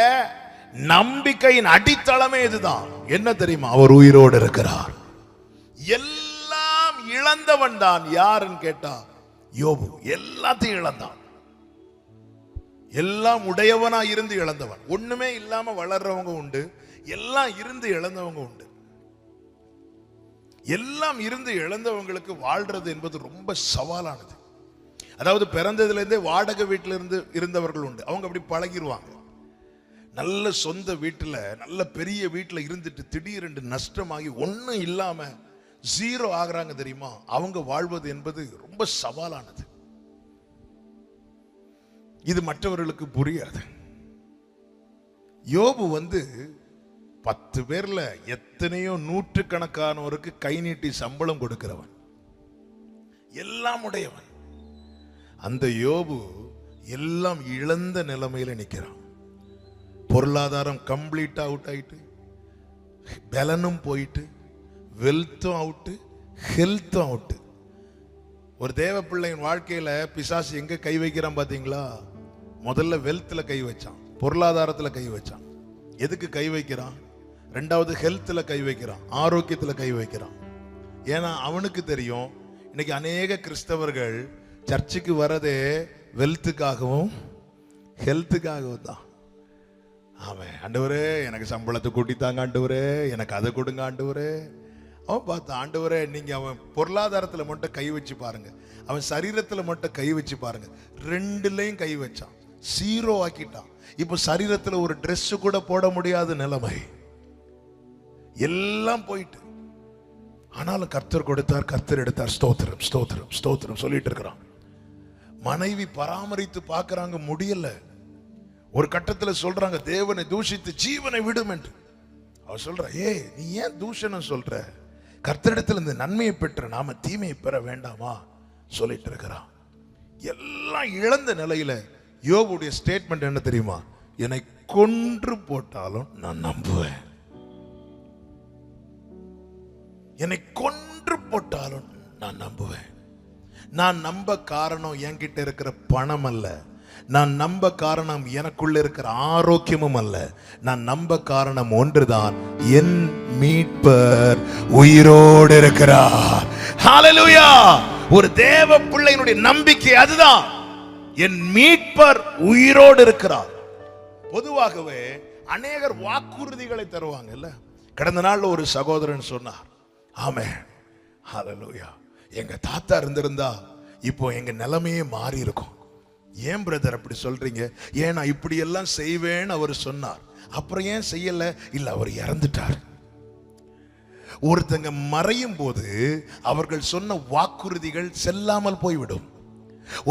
நம்பிக்கையின் அடித்தளமே இதுதான். என்ன தெரியுமா? அவர் உயிரோடு இருக்கிறார். எல்லாம் இழந்தவன் தான். யாருன்னு கேட்டா யோபு. எல்லாத்தையும் இழந்தான். எல்லாம் உடையவனா இருந்து இழந்தவன். ஒண்ணுமே இல்லாம வளர்றவங்க உண்டு, எல்லாம் இருந்து இழந்தவங்க உண்டு. எல்லாம் இருந்து இழந்தவங்களுக்கு வாழ்றது என்பது ரொம்ப சவாலானது. அதாவது பிறந்ததுல இருந்தே வாடகை வீட்டில இருந்து இருந்தவர்கள் உண்டு. அவங்க அப்படி பழகிடுவாங்க. நல்ல சொந்த வீட்டுல, நல்ல பெரிய வீட்டுல இருந்துட்டு திடீரென்று நஷ்டமாகி ஒன்னும் இல்லாம ஜீரோ ஆகுறாங்க தெரியுமா? அவங்க வாழ்வது என்பது ரொம்ப சவாலானது. இது மற்றவர்களுக்கு புரியாது. யோபு 10 பேர்ல எத்தனையோ நூற்றுக்கணக்கானவருக்கு கை நீட்டி சம்பளம் கொடுக்கிறவன், எல்லாம் உடையவன். அந்த யோபு எல்லாம் இழந்த நிலைமையில நிற்கிறான். பொருளாதாரம் கம்ப்ளீட்டா அவுட் ஆயிட்டு, பலனும் போயிட்டு, வெல்த்தும் அவுட்டு, ஹெல்த்தும் அவுட்டு. ஒரு தேவ பிள்ளையின் வாழ்க்கையில பிசாசு எங்க கை வைக்கிறான் பாத்தீங்களா? முதல்ல வெல்த்ல கை வச்சான், பொருளாதாரத்துல கை வச்சான். எதுக்கு கை வைக்கிறான்? ரெண்டாவது ஹெல்த்ல கை வைக்கிறான், ஆரோக்கியத்துல கை வைக்கிறான். ஏன்னா அவனுக்கு தெரியும், இன்னைக்கு அநேக கிறிஸ்தவர்கள் சர்ச்சுக்கு வரதே வெல்த்துக்காகவும் ஹெல்த்துக்காகவும் தான். ஆமாம், ஆண்டவரே எனக்கு சம்பளத்தை கூட்டித்தாங்க, ஆண்டவரே எனக்கு அதை கொடுங்க, ஆண்டவரே. அவன் பார்த்தான், ஆண்டவரே நீங்க அவன் பொருளாதாரத்தில் மட்டும் கை வச்சு பாருங்க, அவன் சரீரத்தில் மட்டும் கை வச்சு பாருங்க. ரெண்டுலையும் கை வச்சான், ஜீரோ ஆக்கிட்டான். இப்போ சரீரத்தில் ஒரு ட்ரெஸ் கூட போட முடியாத நிலைமை, எல்லாம் போயிட்டு. ஆனாலும் கர்த்தர் கொடுத்தார், கர்த்தர் எடுத்தார். ஸ்தோத்திரம் ஸ்தோத்திரம் ஸ்தோத்திரம் சொல்லிட்டு இருக்கிறான். மனைவி பராமரித்து பார்க்கறாங்க, முடியல. ஒரு கட்டத்தில் சொல்றாங்க, தேவனை தூஷித்து ஜீவனை விடும் என்று. அவ சொல்ற, நீ ஏன் தூஷணம் சொல்ற? கர்த்தரிடத்தில் இந்த நன்மையை பெற்ற நாம தீமையை பெற வேண்டாமா சொல்லிட்டு இருக்கிறான். எல்லாம் இழந்த நிலையில யோபுடைய ஸ்டேட்மெண்ட் என்ன தெரியுமா? என்னை கொன்று போட்டாலும் நான் நம்புவேன். என்னை கொன்று போட்டாலும் நான் நம்புவேன். நான் நம்ப காரணம் என்கிட்ட இருக்கிற பணம் அல்ல, நான் நம்ப காரணம் எனக்குள்ள இருக்கிற ஆரோக்கியமும் அல்ல. நான் நம்ப காரணம் ஒன்றுதான், என் மீட்பர் உயிரோடு இருக்கிறார். ஹல்லேலூயா. ஒரு தேவ பிள்ளையினுடைய நம்பிக்கை அதுதான், என் மீட்பர் உயிரோடு இருக்கிறார். பொதுவாகவே அநேகர் வாக்குறுதிகளை தருவாங்கல்ல. கடந்த நாள் ஒரு சகோதரன் சொன்னார், ஆமென் ஹல்லேலூயா, எங்க தாத்தா இருந்திருந்தா இப்போ எங்க நிலைமையே மாறி இருக்கும். ஏன் பிரதர் அப்படி சொல்றீங்க? ஏன் நான் இப்படி எல்லாம் செய்வேன்னு அவர் சொன்னார். அப்புறம் ஏன் செய்யல? இல்ல, அவர் இறந்துட்டார். ஒருத்தங்க மறையும் போது அவர்கள் சொன்ன வாக்குறுதிகள் செல்லாமல் போய்விடும்.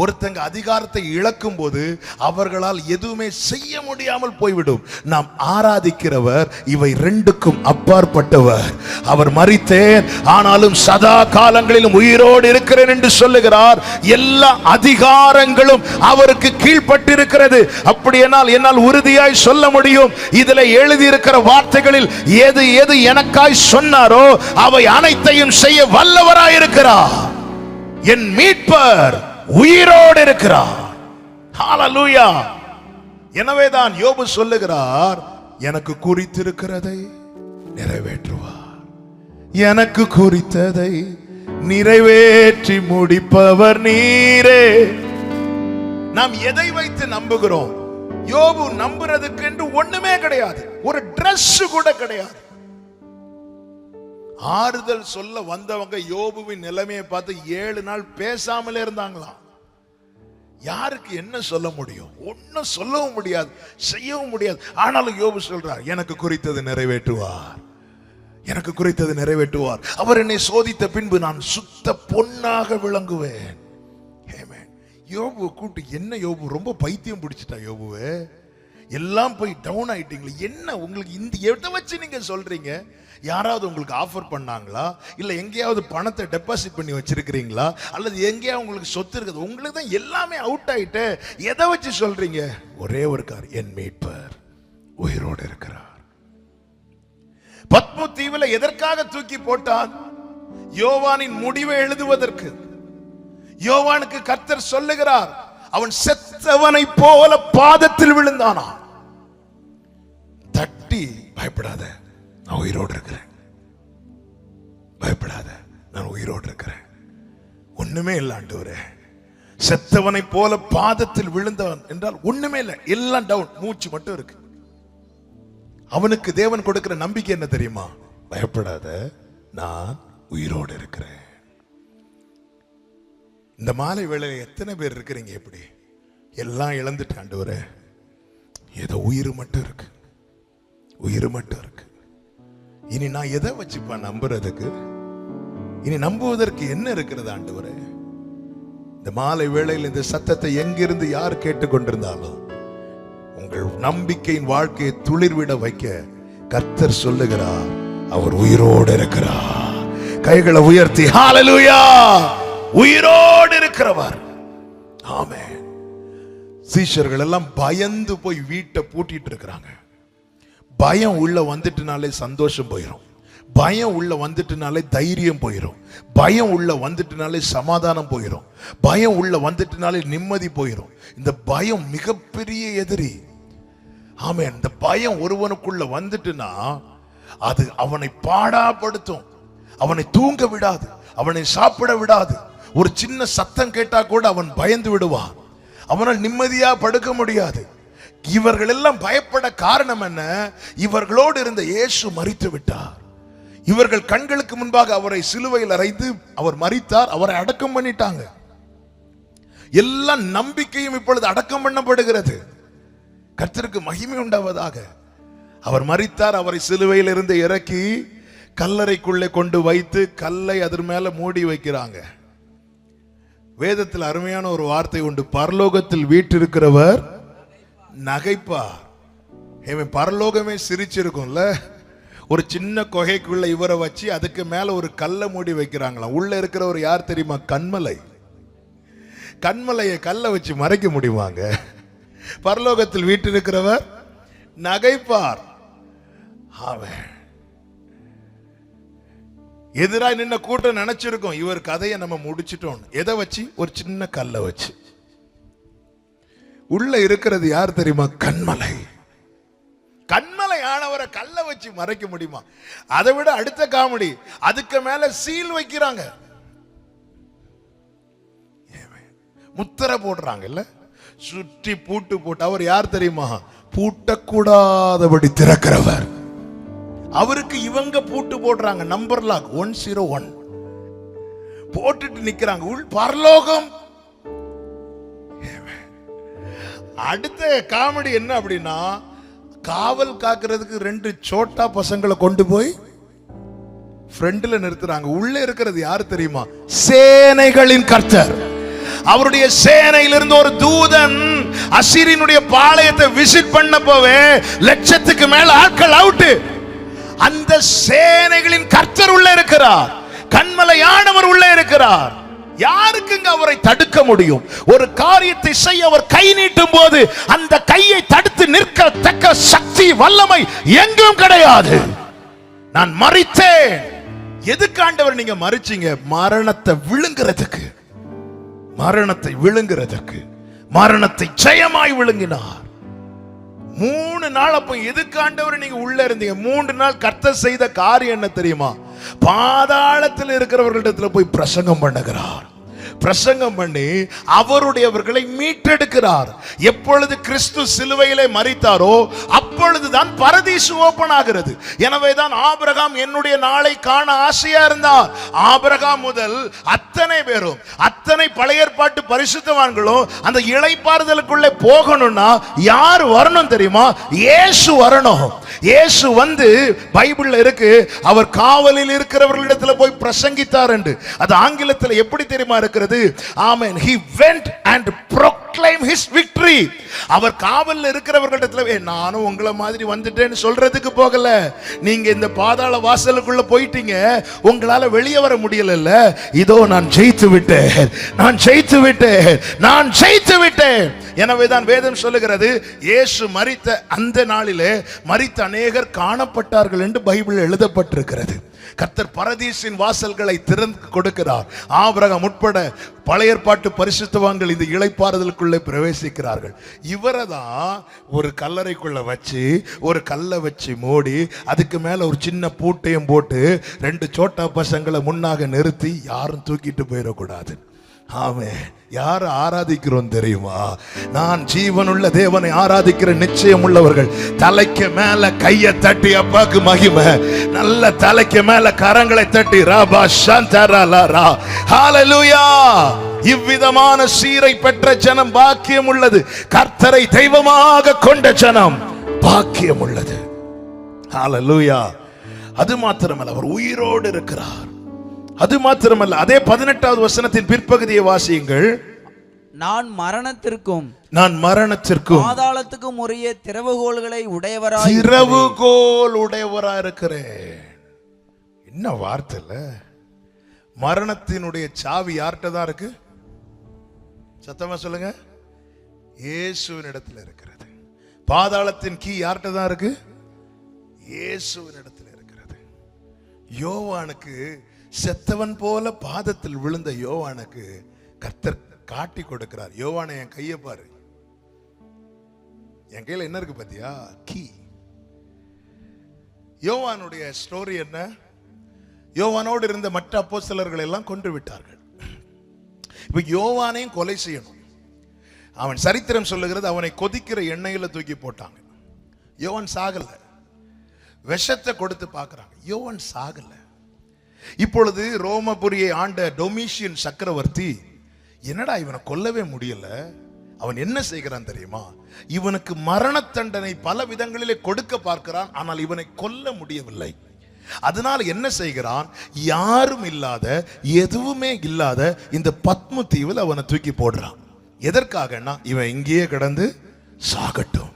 ஒருத்தங்க அதிகாரத்தை இழக்கும் போது அவர்களால் எதுவுமே செய்ய முடியாமல் போய்விடும். நாம் ஆராதிக்கிறவர் இவை ரெண்டுக்கும் அப்பாற்பட்டவர். அவர் மரித்தேன் ஆனாலும் சதா காலங்களிலும் உயிரோடு இருக்கிறேன் என்று சொல்லுகிறார். எல்லா அதிகாரங்களும் அவருக்கு கீழ்ப்பட்டிருக்கிறது. அப்படியானால் என்னால் உறுதியாய் சொல்ல முடியும், இதில் எழுதியிருக்கிற வார்த்தைகளில் எது எது எனக்காய் சொன்னாரோ அவை அனைத்தையும் செய்ய வல்லவராயிருக்கிறார். என் மீட்பர் உயிரோடு இருக்கிறார். ஹல்லேலூயா. எனவேதான் யோபு சொல்லுகிறார், எனக்கு குறித்திருக்கிறதை நிறைவேற்றுவார், எனக்கு குறித்ததை நிறைவேற்றி முடிப்பவர் நீரே. நாம் எதை வைத்து நம்புகிறோம்? யோபு நம்புறதுக்கு என்று ஒண்ணுமே கிடையாது, ஒரு Dress கூட கிடையாது. ஆறுதல் சொல்ல வந்தவங்க யோபுவின் நிலைமையை பார்த்து 7 நாள் பேசாமலே இருந்தாங்களாம். யாருக்கு என்ன சொல்ல முடியும்? ஒன்னும் சொல்லவும் முடியாது, செய்யவும் முடியாது. ஆனாலும் யோபு சொல்றார், எனக்கு குறித்தது நிறைவேற்றுவார், எனக்கு குறித்தது நிறைவேற்றுவார். அவர் என்னை சோதித்த பின்பு நான் சுத்த பொன்னாக விளங்குவேன். யோபு கூட்டு, என்ன யோபு ரொம்ப பைத்தியம் பிடிச்சிட்டா யோபுவே, எல்லாம் போய் டவுன் ஆயிட்டீங்களே, என்ன உங்களுக்கு இந்த எதை வச்சு நீங்க சொல்றீங்க? யாராவது உங்களுக்கு ஆஃபர் பண்ணாங்களா? இல்ல எங்கேயாவது பணத்தை டெபாசிட் பண்ணி வச்சிருக்கிறீங்களா? அல்லது எங்கேயாவது உங்களுக்கு சொத்து இருக்குது? உங்களுக்கு தான் எல்லாமே அவுட் ஆயிட்டு, எதை வச்சு சொல்றீங்க? ஒரே ஒரு கார், என் மீட்பர் உயிரோடு இருக்கிறார். பத்மு தீவுல எதற்காக தூக்கி போட்டான்? யோவானின் முடிவை எழுதுவதற்கு. யோவானுக்கு கர்த்தர் சொல்லுகிறார், அவன் செத்தவனை போல பாதத்தில் விழுந்தானா. தட்டி, பயப்படாத, நான் உயிரோடு இருக்கிறேன், பயப்படாத, நான் உயிரோடு இருக்கிறேன், ஒண்ணுமே இல்லை ஆண்டவரே. செத்தவனை போல பாதத்தில் விழுந்தவன் என்றால் ஒண்ணுமே இல்லை, எல்லாம் டவுன், மூச்சு மட்டும் இருக்கு. அவனுக்கு தேவன் கொடுக்கிற நம்பிக்கை என்ன தெரியுமா? பயப்படாத, நான் உயிரோடு இருக்கிறேன். இந்த மாலை வேளையில எத்தனை பேர் இருக்கிறீங்க? எப்படி எல்லாம் இழந்துட்டு ஆண்டவரே, ஏதோ உயிர் மட்டும் இருக்கு, உயிர் மட்டும் இருக்கு. இனி நான் எதை வச்சுப்பா நம்புறதுக்கு? இனி நம்புவதற்கு என்ன இருக்கிறது ஆண்டவரே? இந்த மாலை வேளையில் இந்த சத்தத்தை எங்கிருந்து யார் கேட்டுக்கொண்டிருந்தாலும் உங்கள் நம்பிக்கையின் வாழ்க்கையை துளிர்விட வைக்க கர்த்தர் சொல்லுகிறார், அவர் உயிரோடு இருக்கிறார். கைகளை உயர்த்தி ஹalleluya, உயிரோடு இருக்கிறவர். ஆமென். சீஷர்கள் எல்லாம் பயந்து போய் வீட்டை பூட்டிட்டு இருக்கிறாங்க. பயம் உள்ள வந்துட்டுனாலே சந்தோஷம் போயிடும், பயம் உள்ள வந்துட்டுனாலே தைரியம் போயிடும், பயம் உள்ள வந்துட்டுனாலே சமாதானம் போயிடும், பயம் உள்ள வந்துட்டுனாலே நிம்மதி போயிடும். இந்த பயம் மிகப்பெரிய எதிரி. ஆமென். இந்த பயம் ஒருவனுக்குள்ள வந்துட்டுனா அது அவனை பாடாப்படுத்தும், அவனை தூங்க விடாது, அவனை சாப்பிட விடாது. ஒரு சின்ன சத்தம் கேட்டா கூட அவன் பயந்து விடுவான், அவனால் நிம்மதியா படுக்க முடியாது. இவர்கள் எல்லாம் பயப்பட காரணம் என்ன? இவர்களோடு இருந்த இயேசு மரித்து விட்டார். இவர்கள் கண்களுக்கு முன்பாக அவரை சிலுவையில் அறைந்து அவர் மரித்தார், அவரை அடக்கம் பண்ணிட்டாங்க. எல்லா நம்பிக்கையும் இப்பொழுது அடக்கம் பண்ணப்படுகிறது. கர்த்தருக்கு மகிமை உண்டாவதாக. அவர் மரித்தார், அவரை சிலுவையில் இருந்து இறக்கி கல்லறைக்குள்ளே கொண்டு வைத்து கல்லை அதன் மேல மூடி வைக்கிறாங்க. வேதத்தில் அருமையான ஒரு வார்த்தை உண்டு, பரலோகத்தில் வீற்றிருக்கிறவர் நகைப்பார். பரலோகமே சிரிச்சிருக்கும்ல. ஒரு சின்ன குகைக்குள்ள இவரை வச்சு அதுக்கு மேல ஒரு கல்லை மூடி வைக்கிறாங்களா. உள்ள இருக்கிறவர் யார் தெரியுமா? கண்மலை. கண்மலையை கல்லை வச்சு மறைக்க முடியுமாங்க? பரலோகத்தில் வீற்றிருக்கிறவர் நகைப்பார். ஆமென். எதிராக நின்ன கூட்டம் நினைச்சிருக்கோம், இவர் கதையை நம்ம முடிச்சிட்டோம். எதை வச்சு? ஒரு சின்ன கல்லை வச்சு. உள்ள இருக்கிறது யார் தெரியுமா? கண்மலை. கண்மலை ஆனவரை கல்லை வச்சு மறைக்க முடியுமா? அதை விட அடுத்த காமெடி, அதுக்கு மேல சீல் வைக்கிறாங்க, முத்திரை போடுறாங்க இல்ல, சுற்றி பூட்டு போட்டு. அவர் யார் தெரியுமா? பூட்டக்கூடாதபடி திறக்கிறவர். அவருக்கு இவங்க பூட்டு போடுறாங்க, நம்பர் லாக் 101 போட்டுட்டு நிக்கிறாங்க. உள் பரலோகம். அடுத்த காமெடி என்ன அப்படின்னா, காவல் காக்கிறதுக்கு 2 சோட்டா பசங்களை கொண்டு போய் ஃப்ரண்ட்ல நிறுத்துறாங்க. உள்ள இருக்கிறது யார் தெரியுமா? சேனைகளின் கர்த்தர். அவருடைய சேனையிலிருந்து ஒரு தூதன் அசீரியனுடைய பாளையத்தை விசிட் பண்ண போவே லட்சத்துக்கு மேல ஆட்கள் அவுட். அந்த சேனைகளின் கர்த்தர் உள்ள இருக்கிறார், கண்மலையானவர் உள்ள இருக்கிறார். யாருக்குங்க அவரை தடுக்க முடியும்? ஒரு காரியத்தை செய்ய அவர் கை நீட்டும் போது அந்த கையை தடுத்து நிற்கத்தக்க சக்தி வல்லமை எங்கும் கிடையாது. நான் மரித்தேன். எதுக்கு ஆண்டவர் நீங்க மரிச்சீங்க? மரணத்தை விழுங்குறதுக்கு, மரணத்தை விழுங்குறதுக்கு. மரணத்தை ஜெயமாய் விழுங்கினார். 3 நாள். அப்ப எதுக்கு ஆண்டவர் நீங்க உள்ள இருந்தீங்க? 3 நாள் கர்த்தர் செய்த காரியம் என்ன தெரியுமா? பாதாளத்தில் இருக்கிறவர்களிடத்துல போய் பிரசங்கம் பண்ணுகிறார். பிரசங்கம் பண்ணி அவருடையவர்களை மீட்டெடுக்கிறார். எப்பொழுது கிறிஸ்து சிலுவையிலே மரித்தாரோ அப்பொழுதுதான் பரதீசு ஓபன் ஆகிறது. எனவேதான் ஆபிரகாம் என்னுடைய நாளை காண ஆசையா இருந்தார். ஆபிரகாம் முதல் அத்தனை பேரும், அத்தனை பழைய ஏற்பாட்டு பரிசுத்தவான்களும் அந்த இளைப்பாறுதலுக்குள்ளே போகணும்னா யார் வரணும் தெரியுமா? இயேசு வரணும். இயேசு வந்து பைபிள்ல இருக்கு, அவர் காவலில் இருக்கிறவர்களிடத்துல போய் பிரசங்கித்தார் என்று. அது ஆங்கிலத்தில் எப்படி தெரியுமா இருக்கிறது? ஆமென். He went and proclaimed his victory. அவர் காவலில் இருக்கிறவர்களிடத்துல நானும் உங்களை மாதிரி வந்துட்டேன்னு சொல்றதுக்கு போகல. நீங்க இந்த பாதாள வாசலுக்குள்ள போயிட்டீங்க, உங்களால வெளியே வர முடியல. இதோ நான் ஜெயித்து விட்டேன், நான் ஜெயித்து விட்டேன், நான் ஜெயித்து விட்டேன். எனவேதான் வேதம் சொல்லுகிறது, இயேசு மரித்த அந்த நாளிலே மரித்த அநேகர் காணப்பட்டார்கள் என்று பைபிள் எழுதப்பட்டிருக்கிறது. கர்த்தர் பரதீசின் வாசல்களை திறந்து கொடுக்கிறார். ஆபிரகாம் உட்பட பழைய ஏற்பாட்டு பரிசுத்தவான்கள் இந்த இளைப்பாறுதலுக்குள்ளே பிரவேசிக்கிறார்கள். இவரை தான் ஒரு கல்லறைக்குள்ள வச்சு, ஒரு கல்லை வச்சு மூடி, அதுக்கு மேல ஒரு சின்ன பூட்டையும் போட்டு 2 சோட்டா பசங்களை முன்னாக நிறுத்தி யாரும் தூக்கிட்டு போயிடக்கூடாது. ஆமென். யார் ஆராதிக்கிறோம் தெரியுமா? நான் ஜீவனுள்ள தேவனை ஆராதிக்கிற நிச்சயம் உள்ளவர்கள் தலைக்கு மேல கையை தட்டி அப்பாக்கு மகிமை, நல்ல தலைக்கு மேல கரங்களை தட்டி ராபா சந்தரலரா ஹalleluya. இவ்விதமான சீரை பெற்ற ஜனம் பாக்கியம் உள்ளது. கர்த்தரை தெய்வமாக கொண்ட ஜனம் பாக்கியம் உள்ளது. ஹalleluya. அது மாத்திரமல்ல, அவர் உயிரோடு இருக்கிறார். அது மாத்திரமல்ல, அதே 18வது வசனத்தின் பிற்பகுதியை வாசியுங்கள். நான் மரணத்திற்கும் பாதாளத்துக்கும் உரிய திறவுகோல்களை உடையவராய் இருக்கிறேன். என்ன வார்த்தை இல்ல? மரணத்தினுடைய சாவி யார்கிட்ட தான் இருக்கு? சத்தமா சொல்லுங்க. இயேசுவின் இடத்துல இருக்கிறது. பாதாளத்தின் கீ யார்கிட்ட தான் இருக்கு? இயேசுவின் இடத்துல இருக்கிறது. யோவானுக்கு, செத்தவன் போல பாதத்தில் விழுந்த யோவானுக்கு கர்த்தர் காட்டி கொடுக்கிறார். யோவானை, என் கையை பாரு, என் கையில என்ன இருக்கு பாத்தியா? கீ. யோவானுடைய ஸ்டோரி என்ன? யோவானோடு இருந்த மற்ற அப்போஸ்தலர்கள் எல்லாம் கொன்று விட்டார்கள். இப்ப யோவானையும் கொலை செய்யணும். அவன் சரித்திரம் சொல்லுகிறது, அவனை கொதிக்கிற எண்ணெயில தூக்கி போட்டாங்க. யோவான் சாகல. விஷத்தை கொடுத்து பார்க்கறாங்க, யோவான் சாகல. இப்பொழுது ரோமபுரியை ஆண்ட டொமிஷியன் சக்கரவர்த்தி, என்னடா இவனை கொல்லவே முடியல, அவன் என்ன செய்கிறான் தெரியுமா? இவனுக்கு மரண தண்டனை பல விதங்களிலே கொடுக்க பார்க்கிறான், ஆனால் இவனை கொல்ல முடியவில்லை. அதனால என்ன செய்கிறான்? யாரும் இல்லாத, எதுவுமே இல்லாத இந்த பத்மு தீவில் அவனை தூக்கி போடுறான். எதற்காகனா, இவன் இங்கேயே கிடந்து சாகட்டும்.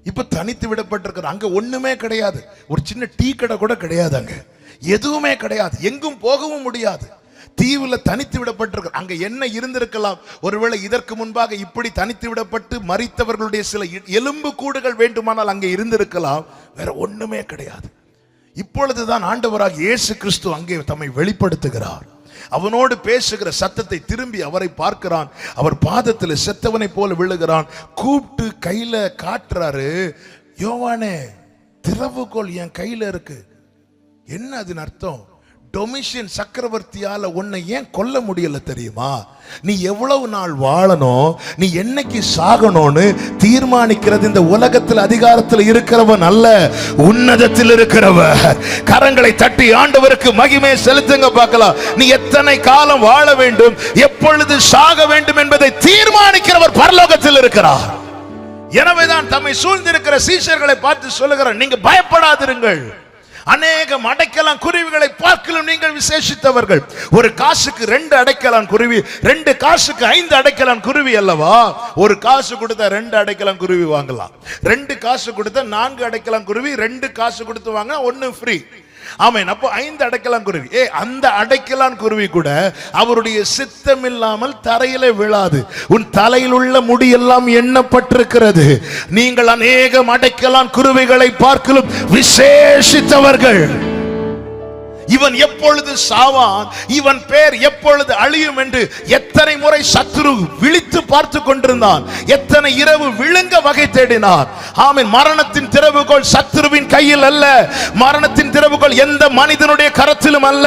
இப்ப தனித்து விடப்பட்டிருக்கிற, அங்க ஒண்ணுமே கிடையாது, ஒரு சின்ன டீ கடை கூட கிடையாது, அங்க எதுவுமே கிடையாது, எங்கும் போகவும் முடியாது. தீவுல தனித்து விடப்பட்டிருக்க, அங்க என்ன இருந்திருக்கலாம்? ஒருவேளை இதற்கு முன்பாக இப்படி தனித்து விடப்பட்டு மரித்தவர்களுடைய சில எலும்பு கூடுகள் வேண்டுமானால் அங்கே இருந்திருக்கலாம். வேற ஒண்ணுமே கிடையாது. இப்பொழுதுதான் ஆண்டவராக இயேசு கிறிஸ்து அங்கே தம்மை வெளிப்படுத்துகிறார். அவனோடு பேசுகிற சத்தத்தை திரும்பி அவரை பார்க்கிறான். அவர் பாதத்தில் செத்தவனை போல விழுகிறான். கூப்பிட்டு கையில காட்டுறாரு, யோவானே, திறவுகோல் என் கையில இருக்கு. என்ன அதன் அர்த்தம்? டொமிஷியன் சக்கரவர்த்தியால உன்னை ஏன் கொல்ல முடியல தெரியுமா? நீ எவ்வளவு நாள் வாழணும், நீ என்னைக்கு சாகணும்னு தீர்மானிக்கிறது இந்த உலகத்தில் அதிகாரத்தில் இருக்கிறவன் அல்ல, உன்னதத்தில் இருக்கிறவர். கரங்களை தட்டி ஆண்டவருக்கு மகிமை செலுத்துங்க பார்க்கலாம். நீ எத்தனை காலம் வாழ வேண்டும், எப்பொழுது சாக வேண்டும் என்பதை தீர்மானிக்கிறவர் பரலோகத்தில் இருக்கிறார். எனவேதான் தம்மை சூழ்ந்திருக்கிற சீஷர்களை பார்த்து சொல்லுகிறார், நீங்க பயப்படாதிருங்கள். அநேகம் அடைக்கலான் குருவிகளை பார்க்கலும் நீங்கள் விசேஷித்தவர்கள். ஒரு காசுக்கு 2 அடைக்கலான் குருவி, 2 காசுக்கு 5 அடைக்கலான் குருவி அல்லவா? ஒரு காசு கொடுத்தா 2 அடைக்கலான் குருவி வாங்கலாம். 2 காசு கொடுத்தா 4 அடைக்கலான் குருவி, 2 காசு கொடுத்து வாங்க 1 ஃப்ரீ. ஆமென். அப்போ 5 அடைக்கலான் குருவி. அந்த அடைக்கலான் குருவி கூட அவருடைய சித்தம் இல்லாமல் தரையிலே விழாது. உன் தலையில் உள்ள முடியெல்லாம் எண்ணப்பட்டிருக்கிறது. நீங்கள் அநேகம் அடைக்கலான் குருவிகளை பார்க்கலும் விசேஷித்தவர்கள். இவன் எப்பொழுது சாவான், இவன் பேர் எப்பொழுது அழியும் என்று எத்தனை முறை சத்துரு விழித்து பார்த்து கொண்டிருந்தான். எத்தனை இரவு விழுங்க வகை தேடினான். ஆமென். மரணத்தின் திறவுகோல் சத்துருவின் கையில் அல்ல. மரணத்தின் திறவுகோல் எந்த மனிதனுடைய கரத்திலும் அல்ல.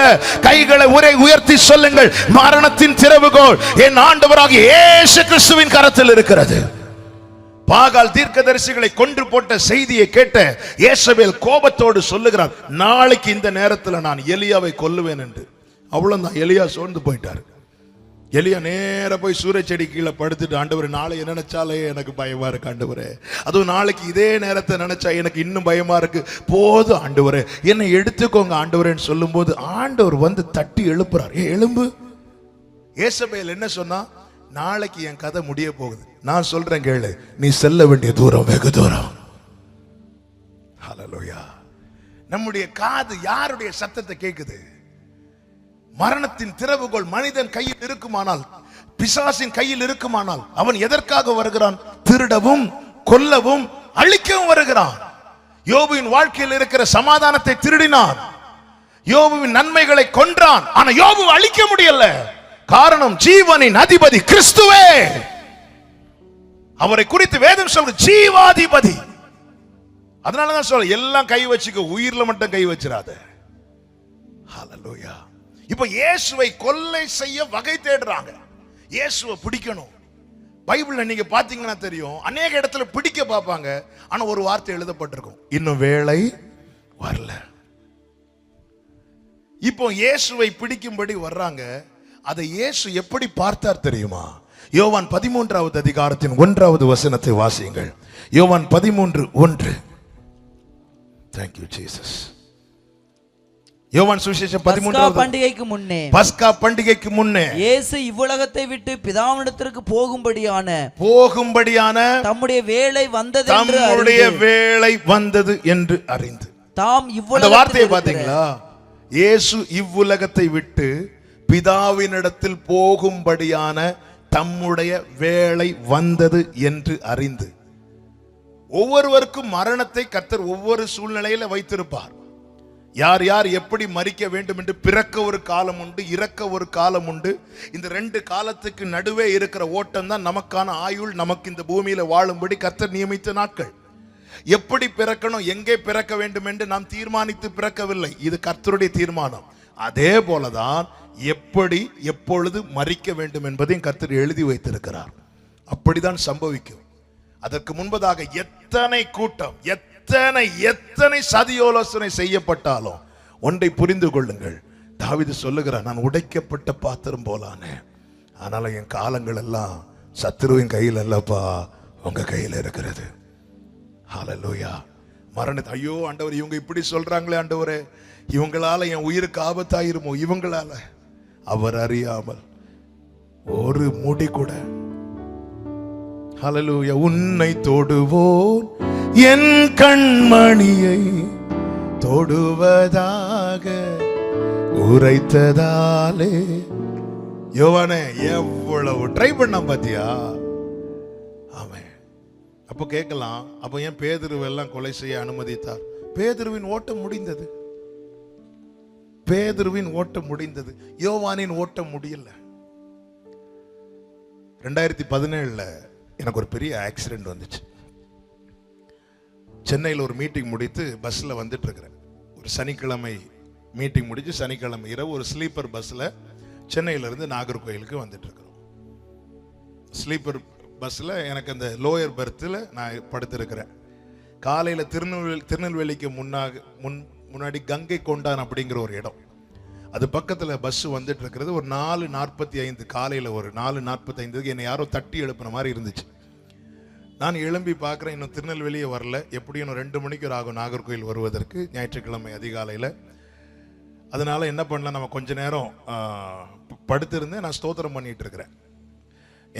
கைகளை உயர்த்தி சொல்லுங்கள், மரணத்தின் திறவுகோல் என் ஆண்டவராகிய இயேசு கிறிஸ்துவின் கரத்தில் இருக்கிறது. பாகால் தீர்க்கதரிசிகளை கொன்று போட்ட செய்தியை கேட்ட யேசபேல் கோபத்தோடு சொல்லுகிறார், நாளைக்கு இந்த நேரத்தில் நான் எலியாவை கொல்லுவேன் என்று. அவ்வளவுதான், எலியா சோர்ந்து போயிட்டார். எலியா நேர போய் சூரியச்செடி கீழே படுத்துட்டு, ஆண்டவரே நாளை நினைச்சாலே எனக்கு பயமா இருக்கு ஆண்டவரே, அதுவும் நாளைக்கு இதே நேரத்தை நினைச்சா எனக்கு இன்னும் பயமா இருக்கு, போதும் ஆண்டவரே என்னை எடுத்துக்கோங்க ஆண்டவரேன்னு சொல்லும் போது ஆண்டவர் வந்து தட்டி எழுப்புறார். எழும்பு. யேசபேல் என்ன சொன்னா, நாளைக்கு என் கதை முடிய போகுது, நான் சொல்றேன் கேளு, நீ செல்ல வேண்டிய தூரம் வெகு தூரம். ஹல்லேலூயா. நம்முடைய காது யாருடைய சத்தத்தை கேக்குது? மரணத்தின் திறவுகோல் மனிதன் கையில் இருக்குமானால், பிசாசின் கையில் இருக்குமானால், அவன் எதற்காக வருகிறான்? திருடவும் கொல்லவும் அழிக்கவும் வருகிறான். யோபுவின் வாழ்க்கையில் இருக்கிற சமாதானத்தை திருடினான். யோபுவின் நன்மைகளை கொன்றான். ஆனா யோபு அழிக்க முடியல. காரணம், ஜீவனின் அதிபதி கிறிஸ்துவே. அவரை குறித்து வேதம் சொல்ற ஜீவாதிபதி. அதனாலதான் சொல்ல, எல்லாம் கை வச்சுக்க, உயிர்ல மட்டும் கை வச்சிராத. ஹல்லேலூயா. இப்ப இயேசுவை கொலை செய்ய வகை தேடுறாங்க. இயேசுவை பிடிக்கணும். பைபிள்ல நீங்க பாத்தீங்கன்னா தெரியும், அநேக இடத்துல பிடிக்க பார்ப்பாங்க. ஆனா ஒரு வார்த்தை எழுதப்பட்டிருக்கும், இன்னும் வேளை வரல. இப்போ இயேசுவை பிடிக்கும்படி வர்றாங்க. அதை இயேசு எப்படி பார்த்தார் தெரியுமா? யோவான் 13வது அதிகாரத்தின் 1வது வசனத்தை வாசியுங்கள். யோவான் 13:1. Thank you Jesus. யோவான் சுவிசேஷம் 13வது பண்டிகைக்கு முன்னே, பஸ்கா பண்டிகைக்கு முன்னே இயேசு இவ்வுலகத்தை விட்டு பிதாவினிடத்திற்கு போகும்படியான தம்முடைய வேளை வந்தது என்று அறிந்து. தாம் இந்த வார்த்தையை பாத்தீங்களா? இயேசு இவ்வுலகத்தை விட்டு பிதாவினிடத்தில் போகும்படியான தம்முடைய வேளை வந்தது என்று அறிந்து. ஒவ்வொருவருக்கும் மரணத்தை கர்த்தர் ஒவ்வொரு சூழ்நிலையில வைத்திருப்பார். யார் யார் எப்படி மரிக்க வேண்டும் என்று பிறக்க ஒரு காலம் உண்டு, இறக்க ஒரு காலம் உண்டு. இந்த ரெண்டு காலத்துக்கு நடுவே இருக்கிற ஓட்டம் தான் நமக்கான ஆயுள். நமக்கு இந்த பூமியில வாழும்படி கர்த்தர் நியமித்த நாட்கள். எப்படி பிறக்கணும், எங்கே பிறக்க வேண்டும் என்று நாம் தீர்மானித்து பிறக்கவில்லை. இது கர்த்தருடைய தீர்மானம். அதே போலதான் எப்படி எப்பொழுது மரிக்க வேண்டும் என்பதையும் கர்த்தர் எழுதி வைத்திருக்கிறார். அப்படிதான் சம்பவிக்கும். அதற்கு முன்பதாக எத்தனை கூட்டம், எத்தனை சதியோலோசனை செய்யப்பட்டாலும் ஒன்றை புரிந்து கொள்ளுங்கள். தாவீது சொல்லுகிறார், நான் உடைக்கப்பட்ட பாத்திரம் போலானே, ஆனால என் காலங்கள் எல்லாம் சத்துருவின் கையில் அல்லப்பா, உங்க கையில் இருக்கிறது. ஹல்லேலூயா. மரணத்தை, ஐயோ ஆண்டவர் இவங்க இப்படி சொல்றாங்களே ஆண்டவரே, இவங்களால என் உயிருக்கு ஆபத்தாயிருமோ, இவங்களால. அவர் அறியாமல் ஒரு முடி கூட. ஹல்லேலூயா. உன்னை தொடுவோன் என் கண்மணியை தொடுவதாக உரைத்ததாலே. யோவானே எவ்வளவு ட்ரை பண்ண பாத்தியா? ஆமென். அப்போ கேட்கலாம், அப்போ ஏன் பேதுருவெல்லாம் கொலை செய்ய அனுமதித்தார்? பேதுருவின் ஓட்டம் முடிந்தது. பேதுருவின் ஓட்டம் முடிந்தது. யோவானின் ஓட்டம் முடியல. 2017 எனக்கு ஒரு பெரிய ஆக்சிடென்ட் வந்துச்சு. சென்னையில் ஒரு மீட்டிங் முடித்து பஸ்ல வந்துட்டு இருக்கிறேன். ஒரு சனிக்கிழமை மீட்டிங் முடிச்சு சனிக்கிழமை இரவு ஒரு ஸ்லீப்பர் பஸ்ல சென்னையிலிருந்து நாகர்கோயிலுக்கு வந்துட்டு இருக்கிறோம். ஸ்லீப்பர் பஸ்ல எனக்கு அந்த லோயர் பெர்த்தில் நான் படுத்திருக்கிறேன். காலையில் திருநெல்வேலிக்கு முன்னாடி கங்கை கொண்டான் அப்படிங்கிற ஒரு இடம், அது பக்கத்தில் பஸ் வந்துட்டு இருக்கிறது. ஒரு 4:45 காலையில், ஒரு 4:45 என்னை யாரோ தட்டி எழுப்பின மாதிரி இருந்துச்சு. நான் எழும்பி பார்க்குறேன், இன்னும் திருநெல்வேலியே வரல. எப்படியும் இன்னும் 2 மணிக்கு ஆகும் நாகர்கோயில் வருவதற்கு, ஞாயிற்றுக்கிழமை அதிகாலையில். அதனால என்ன பண்ணலாம், நம்ம கொஞ்ச நேரம் படுத்திருந்தேன். நான் ஸ்தோத்திரம் பண்ணிட்டு இருக்கிறேன்.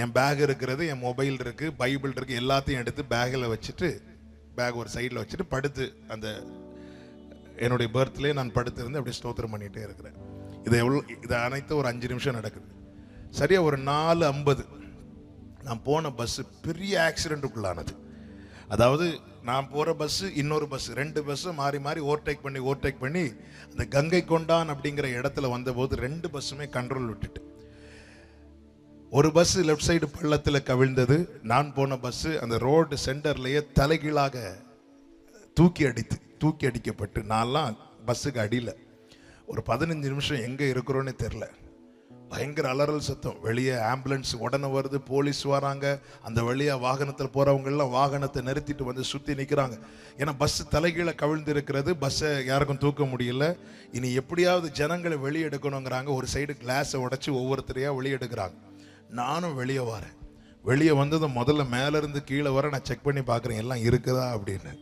என் பேக் இருக்கிறது, என் மொபைல் இருக்கு, பைபிள் இருக்கு, எல்லாத்தையும் எடுத்து பேக்கில் வச்சுட்டு, பேக் ஒரு சைடில் வச்சுட்டு படுத்து, அந்த என்னுடைய பர்த்லேயே நான் படுத்திருந்து அப்படியே ஸ்தோத்திரம் பண்ணிகிட்டே இருக்கிறேன். இது அனைத்து ஒரு 5 நிமிஷம் நடக்குது. சரியா ஒரு 4:50 நான் போன பஸ் பெரிய ஆக்சிடென்ட்டுக்குள்ளானது. அதாவது நான் போற பஸ் இன்னொரு பஸ், 2 பஸ் மாறி மாறி ஓவர்டேக் பண்ணி அந்த கங்கை கொண்டான் அப்படிங்கிற இடத்துல வந்தபோது 2 பஸ்ஸுமே கண்ட்ரோல் விட்டுட்டு, ஒரு பஸ் லெஃப்ட் சைடு பள்ளத்தில் கவிழ்ந்தது. நான் போன பஸ் அந்த ரோடு சென்டர்லயே தலைகீழாக தூக்கி அடிக்கப்பட்டு, நான்லாம் பஸ்ஸுக்கு அடியில் ஒரு 15 நிமிஷம் எங்கே இருக்கிறோன்னே தெரில. பயங்கர அலறல் சத்தம், வெளியே ஆம்புலன்ஸ் உடனே வருது, போலீஸ் வராங்க. அந்த வழியாக வாகனத்தில் போகிறவங்கெல்லாம் வாகனத்தை நிறுத்திட்டு வந்து சுற்றி நிற்கிறாங்க. ஏன்னா பஸ் தலைகீழ கவிழ்ந்து இருக்கிறது, பஸ்ஸை யாருக்கும் தூக்க முடியல. இனி எப்படியாவது ஜனங்களை வெளியே எடுக்கணுங்கிறாங்க. ஒரு சைடு கிளாஸை உடைச்சி ஒவ்வொருத்தரையாக வெளியே எடுக்கிறாங்க. நானும் வெளியே வரேன். வெளியே வந்ததும் முதல்ல மேலேருந்து கீழே வர நான் செக் பண்ணி பார்க்குறேன் எல்லாம் இருக்குதா அப்படின்னு.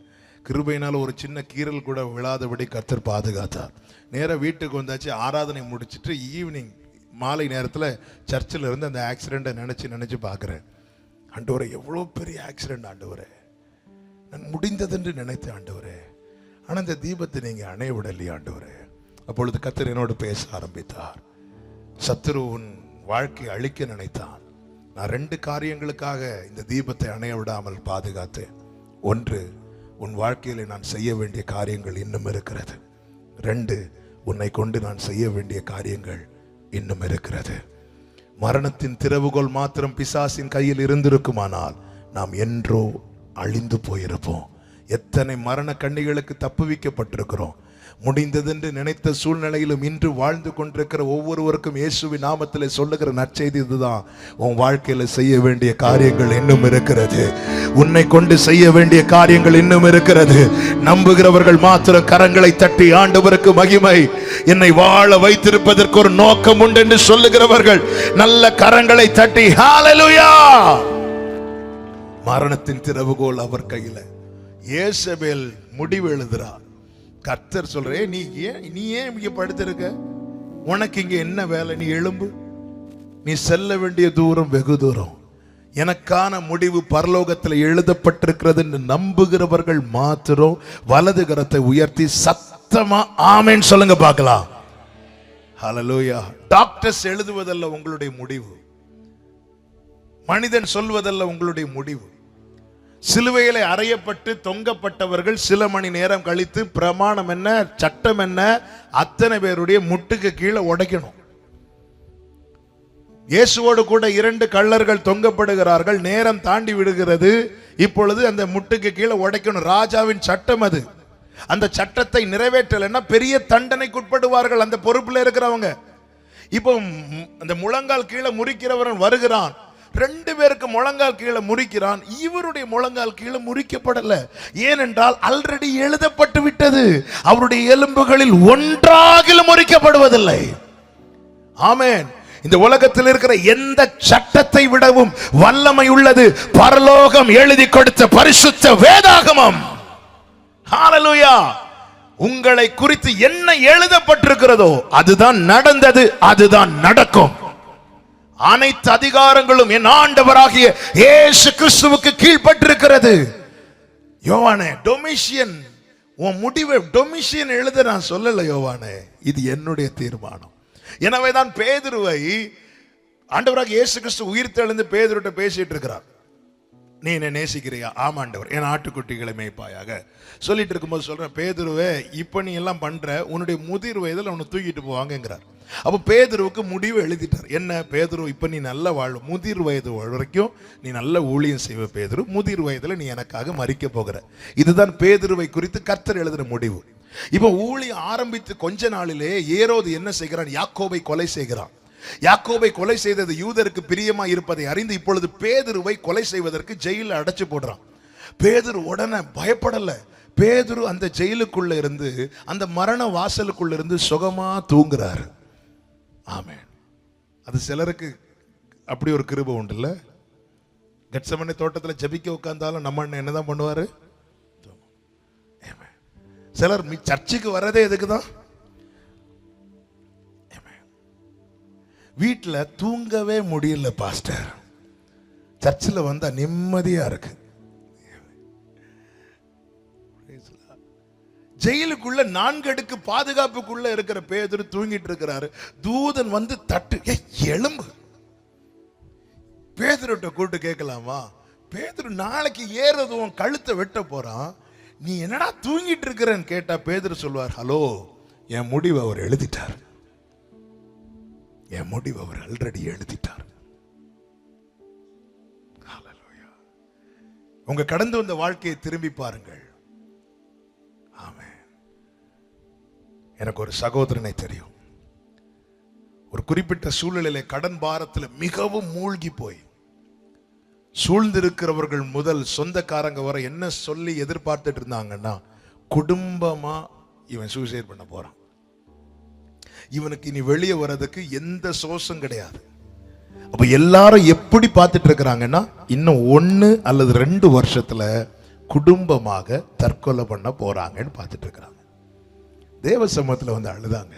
கிருபையினால் ஒரு சின்ன கீறல் கூட விழாதபடி கர்த்தர் பாதுகாத்தார். நேராக வீட்டுக்கு வந்தாச்சு. ஆராதனை முடிச்சுட்டு ஈவினிங் மாலை நேரத்தில் சர்ச்சில் இருந்து அந்த ஆக்சிடெண்ட்டை நினச்சி பார்க்குறேன். ஆண்டவரே, எவ்வளோ பெரிய ஆக்சிடெண்ட் ஆண்டவரே, நான் முடிந்ததென்று நினைத்தேன் ஆண்டவரே, ஆனால் இந்த தீபத்தை நீங்கள் அணைய விடலையே ஆண்டவரே. அப்பொழுது கர்த்தர் என்னோடு பேச ஆரம்பித்தார். சத்துரு உன் வாழ்க்கையை அழிக்க நினைத்தான். நான் 2 காரியங்களுக்காக இந்த தீபத்தை அணைய விடாமல் பாதுகாத்தேன். ஒன்று, உன் வாழ்க்கையில் நான் செய்ய வேண்டிய காரியங்கள் இன்னும் இருக்கிறது. 2, உன்னை கொண்டு நான் செய்ய வேண்டிய காரியங்கள் இன்னும் இருக்கிறது. மரணத்தின் திறவுகோல் மாத்திரம் பிசாசின் கையில் இருந்திருக்குமானால் நாம் என்றோ அழிந்து போயிருப்போம். எத்தனை மரண கண்ணிகளுக்கு தப்புவிக்கப்பட்டிருக்கிறோம். முடிந்ததென்று நினைத்த சூழ்நிலையிலும் இன்று வாழ்ந்து கொண்டிருக்கிற ஒவ்வொருவருக்கும் இயேசுவின் நாமத்தில் சொல்லுகிற நற்செய்தி இதுதான். உன் வாழ்க்கையில செய்ய வேண்டிய காரியங்கள் இன்னும் இருக்கிறது. உன்னை கொண்டு செய்ய வேண்டிய காரியங்கள் இன்னும் இருக்கிறது. நம்புகிறவர்கள் மாத்திரம் கரங்களை தட்டி ஆண்டவருக்கு மகிமை, என்னை வாழ வைத்திருப்பதற்கு ஒரு நோக்கம் உண்டு என்று சொல்லுகிறவர்கள் நல்ல கரங்களை தட்டி ஹalleluya. மரணத்தின் திறவுகோல் அவர் கையில. யேசபேல் முடிவு எழுதுறார். கர்த்தர் சொல்றே, நீ ஏன் இங்க படுத்திருக்க? உனக்கு இங்க என்ன வேலை? நீ எழும்பு, நீ செல்ல வேண்டிய தூரம் வெகு தூரம். எனக்கான முடிவு பரலோகத்தில் எழுதப்பட்டிருக்கிறது என்று நம்புகிறவர்கள் மாத்திரம் வலது கரத்தை உயர்த்தி சத்தமா ஆமென் சொல்லுங்க பார்க்கலாம். ஹalleluya. டாக்டர்ஸ் எழுதுவதல்ல உங்களுடைய முடிவு, மனிதன் சொல்வதல்ல உங்களுடைய முடிவு. சிலுவையிலே அறையப்பட்டு தொங்கப்பட்டவர்கள் சில மணி நேரம் கழித்து பிரமாணம் என்ன, சட்டம் என்ன, அத்தனை பேருடைய முட்டுக்கு கீழே உடைக்கணும். இயேசுவோடு கூட 2 கள்ளர்கள் தொங்கப்படுகிறார்கள். நேரம் தாண்டி விடுகிறது. இப்பொழுது அந்த முட்டுக்கு கீழே உடைக்கணும். ராஜாவின் சட்டம் அது. அந்த சட்டத்தை நிறைவேற்றலைன்னா பெரிய தண்டனைக்குட்படுவார்கள் அந்த பொறுப்புல இருக்கிறவங்க. இப்போ அந்த முழங்கால் கீழே முறிக்கிறவன் வருகிறான். 2 பேருக்கு முழங்கால் கீழே முறிக்கிறான். இவருடைய முழங்கால் கீழே முறிக்கப்படல. ஏனென்றால் ஆல்ரெடி எழுதப்பட்டு விட்டது. அவருடைய எலும்புகளில் ஒன்றாகிலும் முறிக்கப்படுவதில்லை. ஆமென். இந்த உலகத்தில் இருக்கிற எந்த சட்டத்தை விடவும் வல்லமை உள்ளது பரலோகம் எழுதி கொடுத்த பரிசுத்த வேதாகமம். ஹalleluya. உங்களை குறித்து என்ன எழுதப்பட்டிருக்கிறதோ அதுதான் நடந்தது, அதுதான் நடக்கும். அனைத்து அதிகாரங்களும் என் ஆண்டவராகிய இயேசு கிறிஸ்துவுக்கு கீழ்ப்பட்டிருக்கிறது. யோவானே, டொமிஷியன் உன் முடிவை டொமிஷியன் எழுத நான் சொல்லல யோவானே, இது என்னுடைய தீர்மானம். எனவேதான் பேதுருவை ஆண்டவராகிய இயேசு கிறிஸ்து உயிர்த்தெழுந்து பேதுருட்ட பேசிட்டு இருக்கிறார். நீ என்ன நேசிக்கிறியா? ஆமாண்டவர், என் ஆட்டுக்குட்டிகளை மேய்ப்பாயாக சொல்லிட்டு இருக்கும்போது சொல்றேன், பேதுருவே, இப்ப நீ எல்லாம் பண்ற, உன்னுடைய முதிர் வயதில் அவனை தூக்கிட்டு போவாங்கிறார். அப்போ பேதுருவுக்கு முடிவு எழுதிட்டார். என்ன பேதுரு, இப்ப நீ நல்ல வாழ், முதிர் வயது வரைக்கும் நீ நல்ல ஊழியம் செய்வ பேதுரு, முதிர் வயதுல நீ எனக்காக மரிக்க போகிற. இதுதான் பேதுருவை குறித்து கர்த்தர் எழுதின முடிவு. இப்ப ஊழியம் ஆரம்பித்து கொஞ்ச நாளிலே ஏரோது என்ன செய்கிறான்? யாக்கோபை கொலை செய்கிறான். யாக்கோபை கொலை செய்தது யூதருக்கு பிரியமா இருப்பதை அறிந்து இப்பொழுது பேதுருவை கொலை செய்வதற்கு ஜெயில அடைச்சு போடுறான். பேதுரு உடனே பயப்படல. பேதுரு அந்த ஜெயிலுக்குள்ள இருந்து, அந்த மரண வாசலுக்குள்ள இருந்து சுகமா தூங்குறாரு. ஆமென். அது சிலருக்கு அப்படி ஒரு கிருபை உண்டு இல்ல? கெத்செமனே தோட்டத்தில் ஜெபிக்க உட்கார்ந்தாலும் நம்ம அண்ணன் என்னதான் பண்ணுவாரு? சிலர் சர்ச்சுக்கு வர்றதே எதுக்குதான்? வீட்டில் தூங்கவே முடியல பாஸ்டர், சர்ச்சில் வந்தா நிம்மதியா இருக்கு. ஜெயிலுக்குள்ள 4 அடுக்கு பாதுகாப்புக்குள்ள இருக்கிற பேதுரு தூங்கிட்டு இருக்கிறாரு. தூதன் வந்து தட்டு, எலும்பு. பேதுருட்ட கூட்டு கேட்கலாமா? பேதுரு நாளைக்கு ஏறது உன் கழுத்தை வெட்ட போறான், நீ என்னடா தூங்கிட்டு இருக்கிறன்னு கேட்டா பேதுரு சொல்வார், ஹலோ, என் முடிவை அவர் எழுதிட்டார், என் முடிவை அவர் ஆல்ரெடி எழுதிட்டார். உங்க கடந்து வந்த வாழ்க்கையை திரும்பி பாருங்கள். ஆமென். எனக்கு ஒரு சகோதரனை தெரியும். ஒரு குறிப்பிட்ட சூழ்நிலையில கடன் பாரத்தில் மிகவும் மூழ்கி போய் சூழ்ந்திருக்கிறவர்கள் முதல் சொந்தக்காரங்க வர என்ன சொல்லி எதிர்பார்த்துட்டு இருந்தாங்கன்னா, குடும்பமா இவன் சூசைட் பண்ண போறான், இவனுக்கு இனி வெளியே வர்றதுக்கு எந்த சோர்ஸும் கிடையாது. அப்ப எல்லாரும் எப்படி பார்த்துட்டு இருக்கிறாங்கன்னா, இன்னும் 1 அல்லது 2 வருஷத்துல குடும்பமாக தற்கொலை பண்ண போறாங்கன்னு பார்த்துட்டு இருக்கிறாங்க. தேவ சமூகத்துல வந்து அழுதாங்க.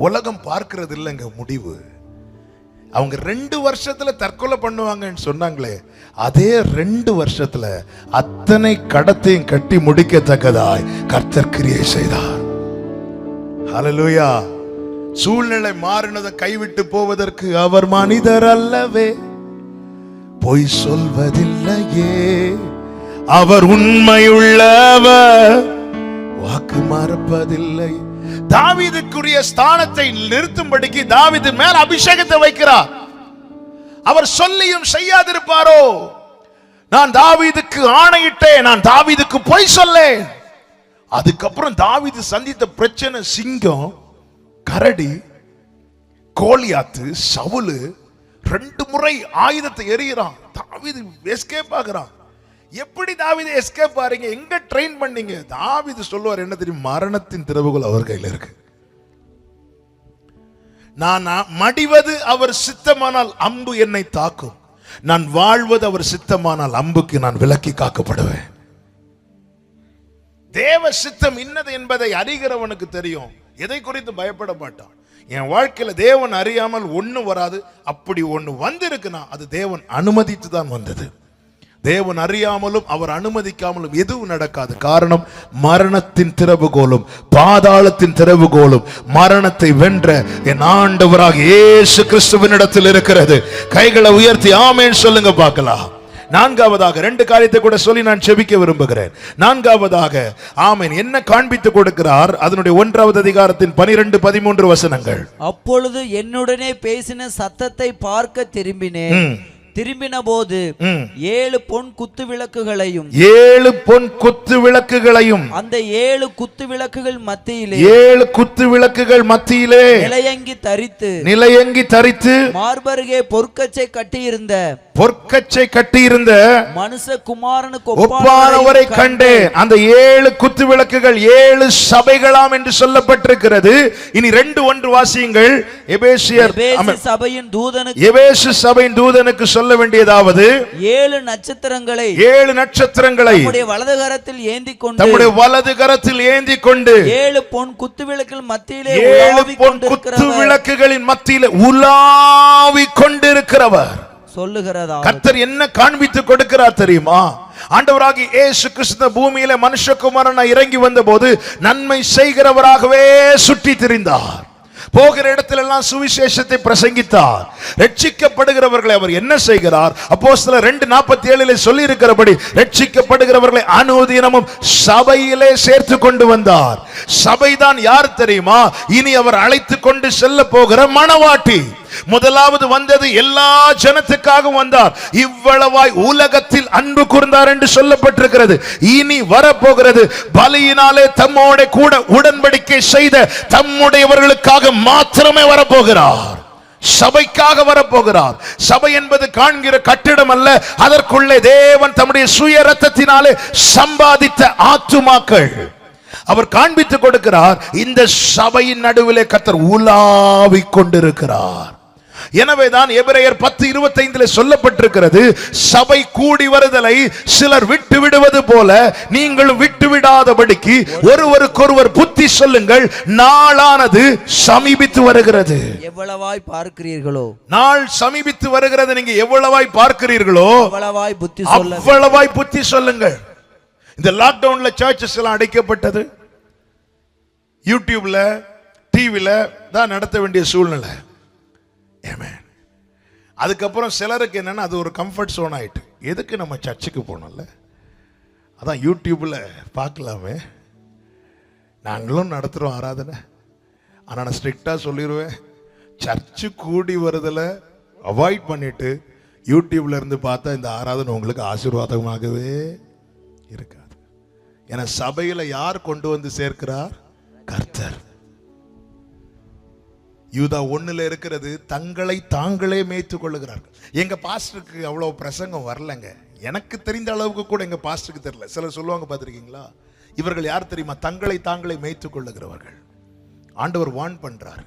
உலகம் பார்க்கிறது இல்லைங்க முடிவு. அவங்க 2 வருஷத்துல தற்கொலை பண்ணுவாங்கன்னு சொன்னாங்களே, அதே 2 வருஷத்துல அத்தனை கடத்தையும் கட்டி முடிக்கத்தக்கதாய் கர்த்தர் கிரியை செய்தார். ஹல்லேலூயா. சூழ்நிலை மாறினதை கைவிட்டு போவதற்கு அவர் மனிதர் அல்லவே, பொய் சொல்வதில்லையே, அவர் உண்மையுள்ளவர், வாக்கு மறப்பதில்லை. தாவீதுக்குரிய ஸ்தானத்தை நிறுத்தும்படிக்கு தாவீது மேல் அபிஷேகத்தை வைக்கிறார். அவர் சொல்லியும் செய்யாதிருப்பாரோ? நான் தாவீதுக்கு ஆணையிட்டேன், நான் தாவீதுக்கு பொய் சொல்லேன். அதுக்கப்புறம் தாவீது சந்தித்த பிரச்சனை சிங்கம், கரடி, கோலியாத்து, சவுலு 2 முறை ஆயுதத்தை எறிகிறான். தாவீது எஸ்கேப் ஆகிறான். எப்படி தாவீது எஸ்கேப் ஆறீங்க? எங்க ட்ரெயின் பண்ணீங்க? தாவீது சொல்லுவார், என்ன தெரியும், மரணத்தின் திறவுகள் அவர் கையில் இருக்கு. நான் மடிவது அவர் சித்தமானால் அம்பு என்னை தாக்கும், நான் வாழ்வது அவர் சித்தமானால் அம்புக்கு நான் விலக்கி காக்கப்படுவேன். தேவ சித்தம் இன்னது என்பதை அறிகிறவனுக்கு தெரியும், எதை குறித்து பயப்பட மாட்டான். என் வாழ்க்கையில தேவன் அறியாமல் ஒண்ணு வராது. அப்படி ஒண்ணு வந்திருக்குன்னா அது தேவன் அனுமதித்து தான் வந்தது. தேவன் அறியாமலும் அவர் அனுமதிக்காமலும் எதுவும் நடக்காது. காரணம், மரணத்தின் திறவுகோலும் பாதாளத்தின் திறவுகோலும் மரணத்தை வென்ற என் ஆண்டவராக இயேசு கிறிஸ்துவினிடத்தில் இருக்கிறது. கைகளை உயர்த்தி ஆமென் சொல்லுங்க பார்க்கலாம். 4வதாக 2 காரியத்தை கூட சொல்லி நான் செபிக்க விரும்புகிறேன். 4வதாக ஆமென் என்ன காண்பித்து கொடுக்கிறார்? அதனுடைய 1வது அதிகாரத்தின் 12, 13 வசனங்கள். அப்பொழுது என்னுடனே பேசின சத்தத்தை பார்க்க திரும்பினேன். திரும்பின போது 7 பொன் குத்து விளக்குகளையும் 7 பொன் குத்து விளக்குகளையும் அந்த 7 குத்து விளக்குகள் மத்தியிலே 7 குத்து விளக்குகள் மத்தியிலே நிலையங்கி தரித்து மார்பருகே பொற்கச்சை கட்டியிருந்த மனுஷகுமாரனுக்கு ஒப்பானவரை கண்டேன். அந்த 7 குத்து விளக்குகள் 7 சபைகளாம் என்று சொல்லப்பட்டிருக்கிறது. இனி 2:1 வாசியுங்கள். எபேசு சபையின் தூதனுக்கு சொல்ல வேண்டியதாவது, 7 நட்சத்திரங்களை தம்முடைய வலது கரத்தில் ஏந்தி கொண்டு 7 பொன் குத்து விளக்குகள் மத்தியிலே 7 பொன் குத்து விளக்குகளின் மத்தியிலே உலாவிக் கொண்டிருக்கிறவர் சொல்லுகிறதா. கர்த்தர் என்ன காண்பித்து கொடுக்கிறார் தெரியுமா? ஆண்டவராகிய இயேசு கிறிஸ்து பூமியிலே மனுஷகுமாரனா இறங்கி வந்தபோது நன்மை செய்கிறவராகவே சுற்றி திரிந்தார். போகிற இடத்திலெல்லாம் சுவிசேஷத்தை பிரசங்கித்தார். ரட்சிக்கப்படுகிறவர்களை அவர் என்ன செய்கிறார்? அப்போஸ்தலர் 2:47 சொல்லி இருக்கிறபடி ரட்சிக்கப்படுகிறவர்களை அனுதினமும் சபையிலே சேர்த்து கொண்டு வந்தார். சபைதான் யார் தெரியுமா? இனி அவர் அழைத்து கொண்டு செல்ல போகிற மணவாட்டி. முதலாவது வந்தது எல்லா ஜனத்துக்காக வந்தார். இவ்வளவாய் உலகத்தில் அன்பு கூர்ந்தார் என்று சொல்லப்பட்டிருக்கிறது. இனி வரப்போகிறது பலியினாலே தம்மோட கூட உடன்படிக்கை செய்த தம்முடையவர்களுக்காக மாத்திரமே வரப்போகிறார். சபைக்காக வரப்போகிறார். சபை என்பது காண்கிற கட்டிடம் அல்ல, அதற்குள்ளே தேவன் தம்முடைய சுய ரத்தத்தினாலே சம்பாதித்த ஆத்துமாக்கள். அவர் காண்பித்துக் கொடுக்கிறார். இந்த சபையின் நடுவிலே கர்த்தர் உலாவிக் கொண்டிருக்கிறார். எனவேதான் எபிரேயர் 10:25 சொல்லப்பட்டிருக்கிறது, சபை கூடி வருதலை சிலர் விட்டு விடுவது போல நீங்களும் விட்டு விடாதபடிக்கு ஒருவருக்கொருவர் புத்தி சொல்லுங்கள், நாளானது சமீபித்து வருகிறது. எவ்வளவாய் பார்க்கிறீர்களோ, நாள் சமீபித்து வருகிறது. நீங்க எவ்வளவாய் பார்க்கிறீர்களோ அவ்வளவாய் புத்தி சொல்லுங்கள். இந்த லாக்டவுன்ல சர்ச்சஸ் எல்லாம் அடைக்கப்பட்டது. யூடியூப்ல, டிவில தான் நடத்த வேண்டிய சூழ்நிலை. அதுக்கப்புறம் சிலருக்கு என்னன்னா அது ஒரு கம்ஃபர்ட் ஜோன் ஆயிட்டு. எதுக்கு நம்ம சர்ச்சுக்கு போனோம்ல, அதான் யூடியூப்ல பார்க்கலாமே, நாங்களும் நடத்துகிறோம் ஆராதனை. ஆனால் நான் ஸ்ட்ரிக்டாக சொல்லிடுவேன், சர்ச்சு கூடி வருதில் அவாய்ட் பண்ணிட்டு யூடியூப்ல இருந்து பார்த்தா இந்த ஆராதனை உங்களுக்கு ஆசீர்வாதமாகவே இருக்காது. ஏன்னா சபையில் யார் கொண்டு வந்து சேர்க்கிறார்? கர்த்தர். யூதா 1 இருக்கிறது, தங்களை தாங்களே மேய்த்துக் கொள்ளுகிறார்கள். எங்க பாஸ்டருக்கு அவ்வளவு பிரசங்கம் வரலங்க, எனக்கு தெரிந்த அளவுக்கு கூட எங்க பாஸ்டருக்கு தெரியல. சிலர் சொல்லுவாங்க, பார்த்திருக்கீங்களா, இவர்கள் யார் தெரியுமா? தங்களை தாங்களே மேய்த்துக் கொள்ளுகிறவர்கள். ஆண்டவர் வான் பண்றார்,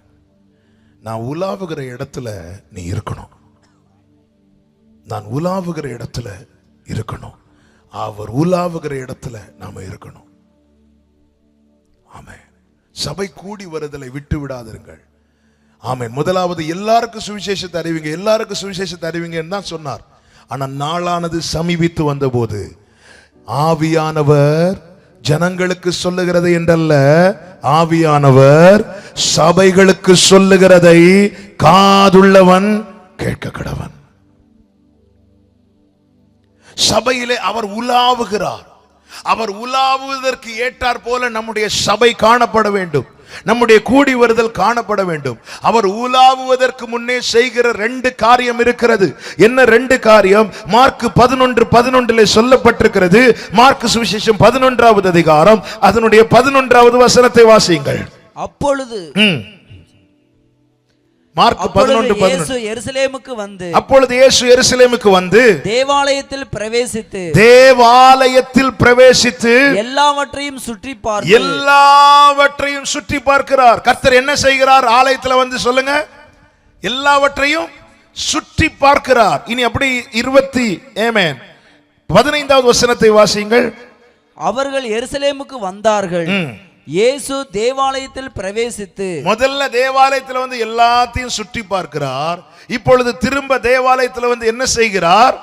நான் உலாவுகிற இடத்துல நீ இருக்கணும், நான் உலாவுகிற இடத்துல இருக்கணும், அவர் உலாவுகிற இடத்துல நாம இருக்கணும். ஆமென். சபை கூடி வருதலை விட்டு விடாதிருங்கள். ஆமென். முதலாவது எல்லாருக்கும் சுவிசேஷத்தை அறிவிங்க, எல்லாருக்கும் சுவிசேஷத்தை அறிவிங்கன்னு தான் சொன்னார். ஆனா நாளானது சமீபித்து வந்தபோது ஆவியானவர் ஜனங்களுக்கு சொல்லுகிறதை என்றல்ல, ஆவியானவர் சபைகளுக்கு சொல்லுகிறதை காதுள்ளவன் கேட்க கடவன். சபையிலே அவர் உலாவுகிறார். அவர் உலாவுவதற்கு ஏற்றார் போல நம்முடைய சபை காணப்பட வேண்டும், நம்முடைய கூடி வருதல் காணப்பட வேண்டும். அவர் உலாவுவதற்கு முன்னே செய்கிற 2 காரியம் இருக்கிறது. என்ன 2 காரியம்? மார்க் 11:11 சொல்லப்பட்டிருக்கிறது. மார்க் சுவிசேஷம் 11வது அதிகாரம் அதனுடைய 11வது வசனத்தை வாசியுங்கள். அப்பொழுது மார்க் 11:11 எருசலேமுக்கு வந்து, அப்பொழுது இயேசு எருசலேமுக்கு வந்து தேவாலயத்தில் பிரவேசித்து, தேவாலயத்தில் பிரவேசித்து எல்லாவற்றையும் சுற்றி பார்த்து, எல்லாவற்றையும் சுற்றி பார்க்கிறார். கர்த்தர் என்ன செய்கிறார்? ஆலயத்தில் வந்து சொல்லுங்க, எல்லாவற்றையும் சுற்றி பார்க்கிறார். இனி அப்படி 15வது வசனத்தை வாசியுங்கள். அவர்கள் எருசலேமுக்கு வந்தார்கள். இயேசு தேவாலயத்தில் பிரவேசித்து, முதல்ல தேவாலயத்தில் வந்து எல்லாத்தையும் சுற்றி பார்க்கிறார். இப்பொழுது திரும்ப தேவாலயத்தில் வந்து என்ன செய்கிறார்?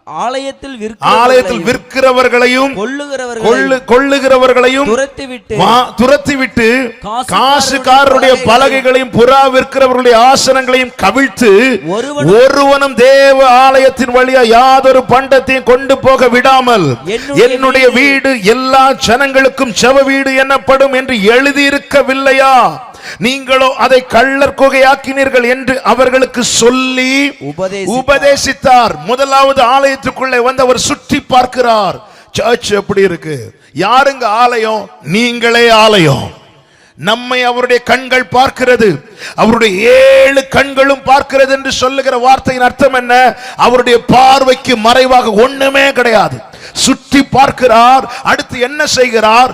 ஆலயத்தில் விற்கிறவர்களையும் கொள்ளுகிறவர்களையும் துரத்திவிட்டு காசுக்காரருடைய பலகைகளையும் புறா விற்கிறவர்களுடைய ஆசனங்களையும் கவிழ்த்து, ஒருவனும் தேவ ஆலயத்தின் வழியா யாதொரு பண்டத்தையும் கொண்டு போக விடாமல் என்னுடைய வீடு எல்லா ஜனங்களுக்கும் ஜெப வீடு எனப்படும் என்று எழுதியிருக்கவில்லையா? நீங்களோ அதை கள்ளர் குகையாக்கினீர்கள் என்று அவர்களுக்கு சொல்லி உபதேசித்தார். முதலாவது ஆலயத்துக்குள்ளே வந்து அவர் சுற்றி பார்க்கிறார். சர்ச் எப்படி இருக்கு? யாருங்க ஆலயம்? நீங்களே ஆலயம். நம்மை அவருடைய கண்கள் பார்க்கிறது, அவருடைய 7 கண்களும் பார்க்கிறது என்று சொல்லுகிற வார்த்தையின் அர்த்தம் என்ன? அவருடைய பார்வைக்கு மறைவாக ஒண்ணுமே கிடையாது. சுற்றி பார்க்கிறார். அடுத்து என்ன செய்கிறார்?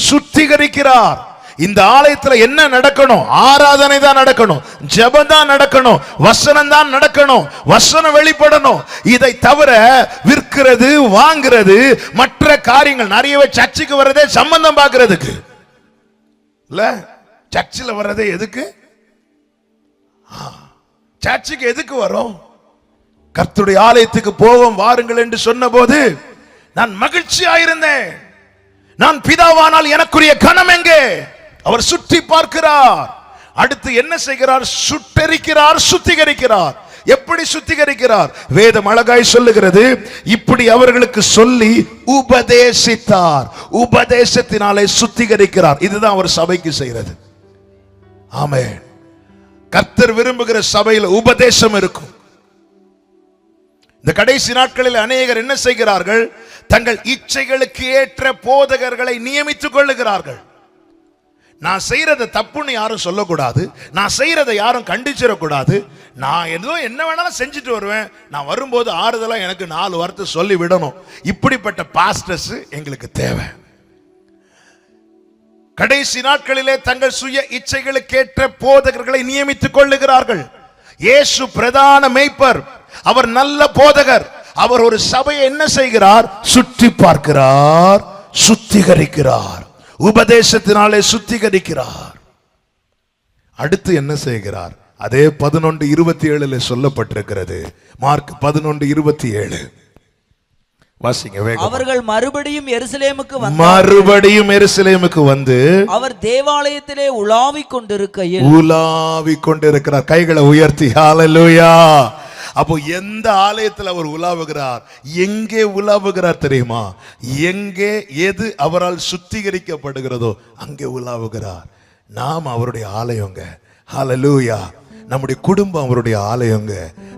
சுத்திகரிக்கிறார். இந்த ஆலயத்தில் என்ன நடக்கணும்? ஆராதனை தான் நடக்கணும், ஜெபம் தான் நடக்கணும், வசனம் தான் நடக்கணும், வசனம் வெளிப்படணும். இதை தவிர விற்கிறது, வாங்குறது, மற்ற காரியங்கள் நிறையவே சர்ச்சுக்கு வர்றதே சம்பந்தம் பார்க்கிறதுக்கு இல்ல. சர்ச்சில் வர்றதே எதுக்கு? சர்ச்சுக்கு எதுக்கு வரும்? கர்த்தருடைய ஆலயத்துக்கு போவோம் வாருங்கள் என்று சொன்ன போது நான் மகிழ்ச்சியாயிருந்தேன். நான் பிதாவானால் எனக்குரிய கனம் எங்கே? அவர் சுற்றி பார்க்கிறார். அடுத்து என்ன செய்கிறார்? சுட்டெரிக்கிறார், சுத்திகரிக்கிறார். எப்படி சுத்திகரிக்கிறார்? வேதம் அழகாய் சொல்லுகிறது, இப்படி அவர்களுக்கு சொல்லி உபதேசித்தார். உபதேசத்தினாலே சுத்திகரிக்கிறார். இதுதான் அவர் சபைக்கு செய்கிறது. ஆமென். கர்த்தர் விரும்புகிற சபையில் உபதேசம் இருக்கும். இந்த கடைசி நாட்களில் அநேகர் என்ன செய்கிறார்கள்? தங்கள் இச்சைகளுக்கு ஏற்ற போதகர்களை நியமித்துக் கொள்ளுகிறார்கள். நான் செய்யறத தப்புன்னு யாரும் சொல்லக்கூடாது, நான் செய்யறதை யாரும் கண்டிச்சிடக்கூடாது, நான் ஏதோ என்ன வேணாலும் செஞ்சுட்டு வருவேன், நான் வரும்போது ஆறுதலா எனக்கு 4 வார்த்தை சொல்லி விடணும். இப்படிப்பட்ட பாஸ்டர்ஸ் எங்களுக்கு தேவை. கடைசி நாட்களிலே தங்கள் சுய இச்சைகளுக்கேற்ற போதகர்களை நியமித்துக் கொள்ளுகிறார்கள். இயேசு பிரதான மேய்ப்பர், அவர் நல்ல போதகர். அவர் ஒரு சபையை என்ன செய்கிறார்? சுற்றி பார்க்கிறார், சுத்திகரிக்கிறார், உபதேசத்தினாலே சுத்திகரிக்கிறார். அடுத்து என்ன செய்கிறார்? அதே 11:27 சொல்லப்பட்டிருக்கிறது. மார்க் 11:27. வாசிங்க வேகம். அவர்கள் மறுபடியும் எருசலேமுக்கு வந்து அவர் தேவாலயத்திலே உலாவிக் கொண்டிருக்கிறார். கைகளை உயர்த்தி ஹalleluya. அப்போ எந்த ஆலயத்தில் அவர் உலாவுகிறார், எங்கே உலாவுகிறார் தெரியுமா? எங்கே எது அவரால் சுத்திகரிக்கப்படுகிறதோ அங்கே உலாவுகிறார். நாம் அவருடைய ஆலயங்க. ஹalleluya. நம்முடைய குடும்பம் அவருடைய ஆலயங்க.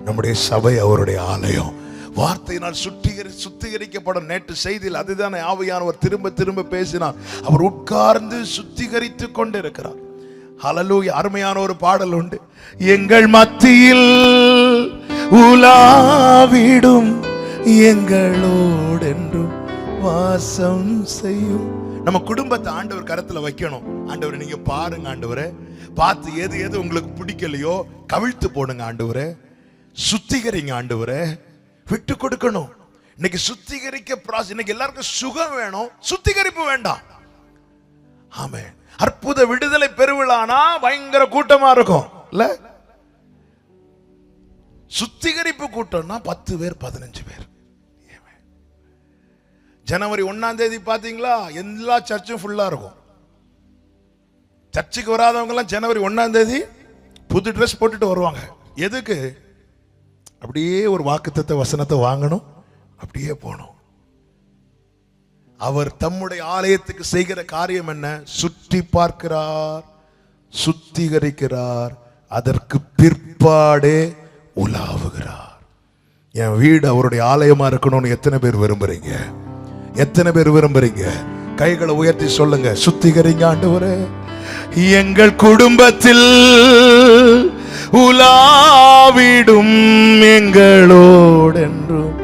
நம்முடைய சபை அவருடைய ஆலயம். வார்த்தையினால் சுத்திகரிக்கப்படும். நேற்று செய்தியில் அதுதான் ஆவியானவர் திரும்ப திரும்ப பேசினார். அவர் உட்கார்ந்து சுத்திகரித்து கொண்டிருக்கிறார். ஹalleluya. அருமையான ஒரு பாடல் உண்டு. எங்கள் மத்தியில் உலாவிடும் எங்களோடென்றும் வாசம் செய்யும். நம்ம குடும்பத்தை ஆண்டவர் கரத்துல வைக்கணும். ஆண்டவரை நீங்க பாருங்க, ஆண்டவரே பார்த்து எது எது உங்களுக்கு பிடிக்கலையோ கவிழ்த்து போடுங்க ஆண்டவரே. சுத்திகரிங்க ஆண்டவரே. விட்டு கொடுக்கணும். இன்னைக்கு சுத்திகரிக்க ப்ராசஸ். இன்னைக்கு எல்லாருக்கும் சுகம் வேணும், சுத்திகரிப்பு வேண்டாம். ஆமென். அற்புத விடுதலை பெருவிழானா பயங்கர கூட்டமா இருக்கும் இல்ல? சுத்திகரிப்பு கூட்டம்னா 10 பேர் 15 பேர். ஜனவரி 1ஆம் தேதி பாத்தீங்களா, எல்லா சர்ச்சும் ஃபுல்லா இருக்கும். சர்ச்சுக்கு வராதவங்க எல்லாம் ஜனவரி 1ஆம் தேதி புது ட்ரெஸ் போட்டுட்டு வருவாங்க. எதுக்கு? அப்படியே ஒரு வாக்குத்தத்த வசனத்தை வாங்கணும், அப்படியே போகணும். அவர் தம்முடைய ஆலயத்துக்கு செய்கிற காரியம் என்ன? சுற்றி பார்க்கிறார், சுத்திகரிக்கிறார், அதற்கு பிற்பாடே உலாவுகிறார். என் வீடு அவருடைய ஆலயமா இருக்கணும்னு எத்தனை பேர் விரும்புறீங்க? எத்தனை பேர் விரும்புறீங்க? கைகளை உயர்த்தி சொல்லுங்க. சுத்திகரிங்க ஆண்டவரே. எங்கள் குடும்பத்தில் உலாவிடும் எங்களோடென்றும்.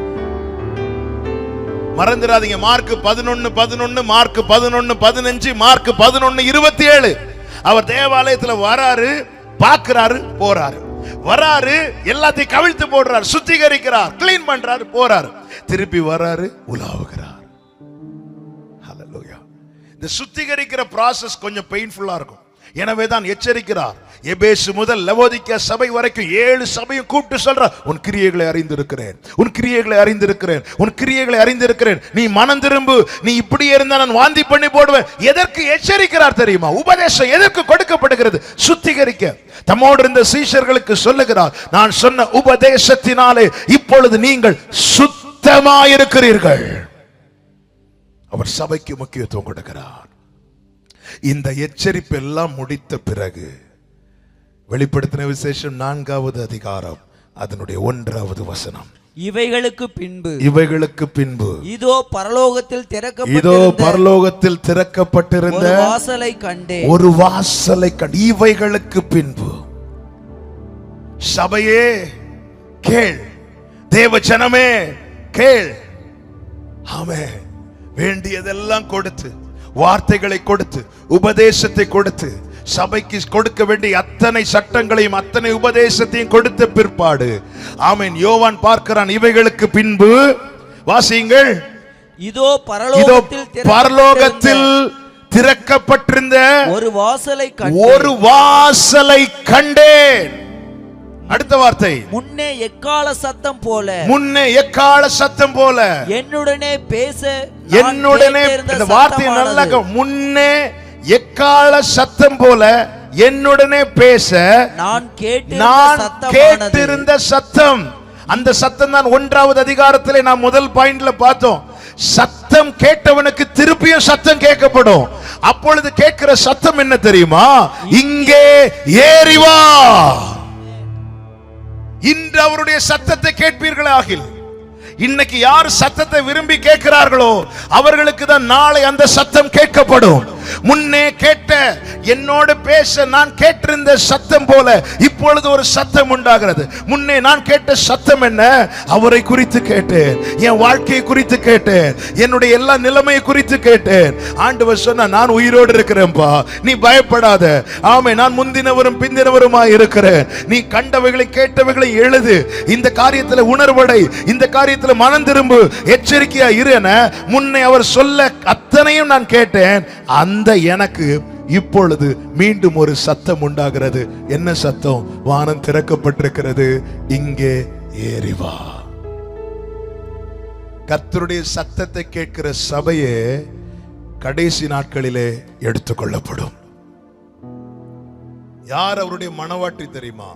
மறந்துடாதீங்க. Mark 11:11, mark 11:15, mark 11:27. அவர் தேவாலயத்தில் வராரு, பார்க்கிறாரு, போறாரு. வராரு, எல்லாத்தையும் கவிழ்த்து போடுறாரு, சுத்திகரிக்கிறார், கிளீன் பண்றாரு, போறாரு, திருப்பி வராரு, உலாவுகிறார். ஹல்லேலூயா. இந்த சுத்திகரிக்கிற process கொஞ்சம் பெயின்ஃபுல்லா இருக்கும். எனவே தான் எச்சரிக்கிறார். எபேசு முதல் லவோதிக்கேயா சபை வரைக்கும் 7 சபையும் கூப்பிட்டு சொல்றார், உன் கிரியைகளை அறிந்திருக்கிறேன், உன் கிரியைகளை அறிந்திருக்கிறேன், உன் கிரியைகளை அறிந்திருக்கிறேன். நீ மனம் திரும்பு. நீ இப்படியே இருந்தா நான் வாந்தி பண்ணி போடுவேன். எதற்கு எச்சரிக்கிறார் தெரியுமா? உபதேசம் எதற்கு கொடுக்கப்படுகிறது? சுத்திகரிக்க. தம்மோடு இருந்த சீஷர்களுக்கு சொல்லுகிறார், நான் சொன்ன உபதேசத்தினாலே இப்பொழுது நீங்கள் சுத்தமாயிருக்கிறீர்கள். அவர் சபைக்கு முக்கியத்துவம் கொடுக்கிறார். இந்த எச்சரிப்பு எல்லாம் முடித்த பிறகு வெளிப்படுத்தின விசேஷம் 4வது அதிகாரம் அதனுடைய 1வது வசனம். இவைகளுக்கு பின்பு இதோ பரலோகத்தில் திறக்கப்பட்டிருந்த ஒரு வாசலை கண்டேன். இவைகளுக்கு பின்பு சபையே கேள், தேவ ஜனமே கேள். ஆமென். வேண்டியதெல்லாம் கொடுத்து, வார்த்தைகளை கொடுத்து, உபதேசத்தை கொடுத்து, சபைக்கு கொடுக்க வேண்டிய அத்தனை சட்டங்களையும் அத்தனை உபதேசத்தையும் கொடுத்த பிற்பாடு, ஆமென், யோவான் பார்க்கிறான். இவைகளுக்கு பின்பு வாசியுங்கள். இதோ பரலோகத்தில் திறக்கப்பட்டிருந்த ஒரு வாசலை கண்டேன். அடுத்த வார்த்தை, முன்னே எக்கால சத்தம் போல என்னுடனே பேச. இந்த வார்த்தை நல்லா, முன்னே எக்கால சத்தம் போல என்னுடனே பேச நான் கேட்டிருந்த சத்தம். அந்த சத்தம் தான் 1வது அதிகாரத்திலே நாம் முதல் பாயிண்ட்ல பார்த்தோம். சத்தம் கேட்டவனுக்கு திருப்பியும் சத்தம் கேட்கப்படும். அப்பொழுது கேட்கிற சத்தம் என்ன தெரியுமா? இங்கே ஏறி வா. இன்று அவருடைய சத்தத்தை கேட்பீர்களாகில், இன்னைக்கு யார் சத்தத்தை விரும்பி கேட்கிறார்களோ அவர்களுக்கு தான் நாளை அந்த சத்தம் கேட்கப்படும். முன்னே கேட்ட, என்னோடு பேச நான் கேட்டிருந்த சத்தம் போல இப்பொழுது ஒரு சத்தம் உண்டாகிறது. முன்னே நான் கேட்ட சத்தம் என்ன? அவரை குறித்து கேட்டேன், என் வாழ்க்கையை குறித்து கேட்டேன், என்னுடைய எல்லா நிலைமையை குறித்து கேட்டேன். ஆண்டவர் சொன்ன, நான் உயிரோடு இருக்கிறேன்பா, நீ பயப்படாத. ஆமே, நான் முந்தினவரும் பிந்தினவருமாய் இருக்கிறேன். நீ கண்டவைகளை கேட்டவைகளை எழுது. இந்த காரியத்தில் உணர்வடை, இந்த காரியத்தில் மனம் திரும்பு, எச்சரிக்கையா இரு என முன்னே அவர் சொல்ல அத்தனையும் நான் கேட்டேன். அந்த எனக்கு இப்பொழுது மீண்டும் ஒரு சத்தம் உண்டாகிறது. என்ன சத்தம்? வானம் திறக்கப்பட்டிருக்கிறது, இங்கே ஏறி வா. கர்த்தருடைய சத்தத்தை கேட்கிற சபையே கடைசி நாட்களிலே எடுத்துக்கொள்ளப்படும். யார் அவருடைய மனவாட்டி தெரியுமா?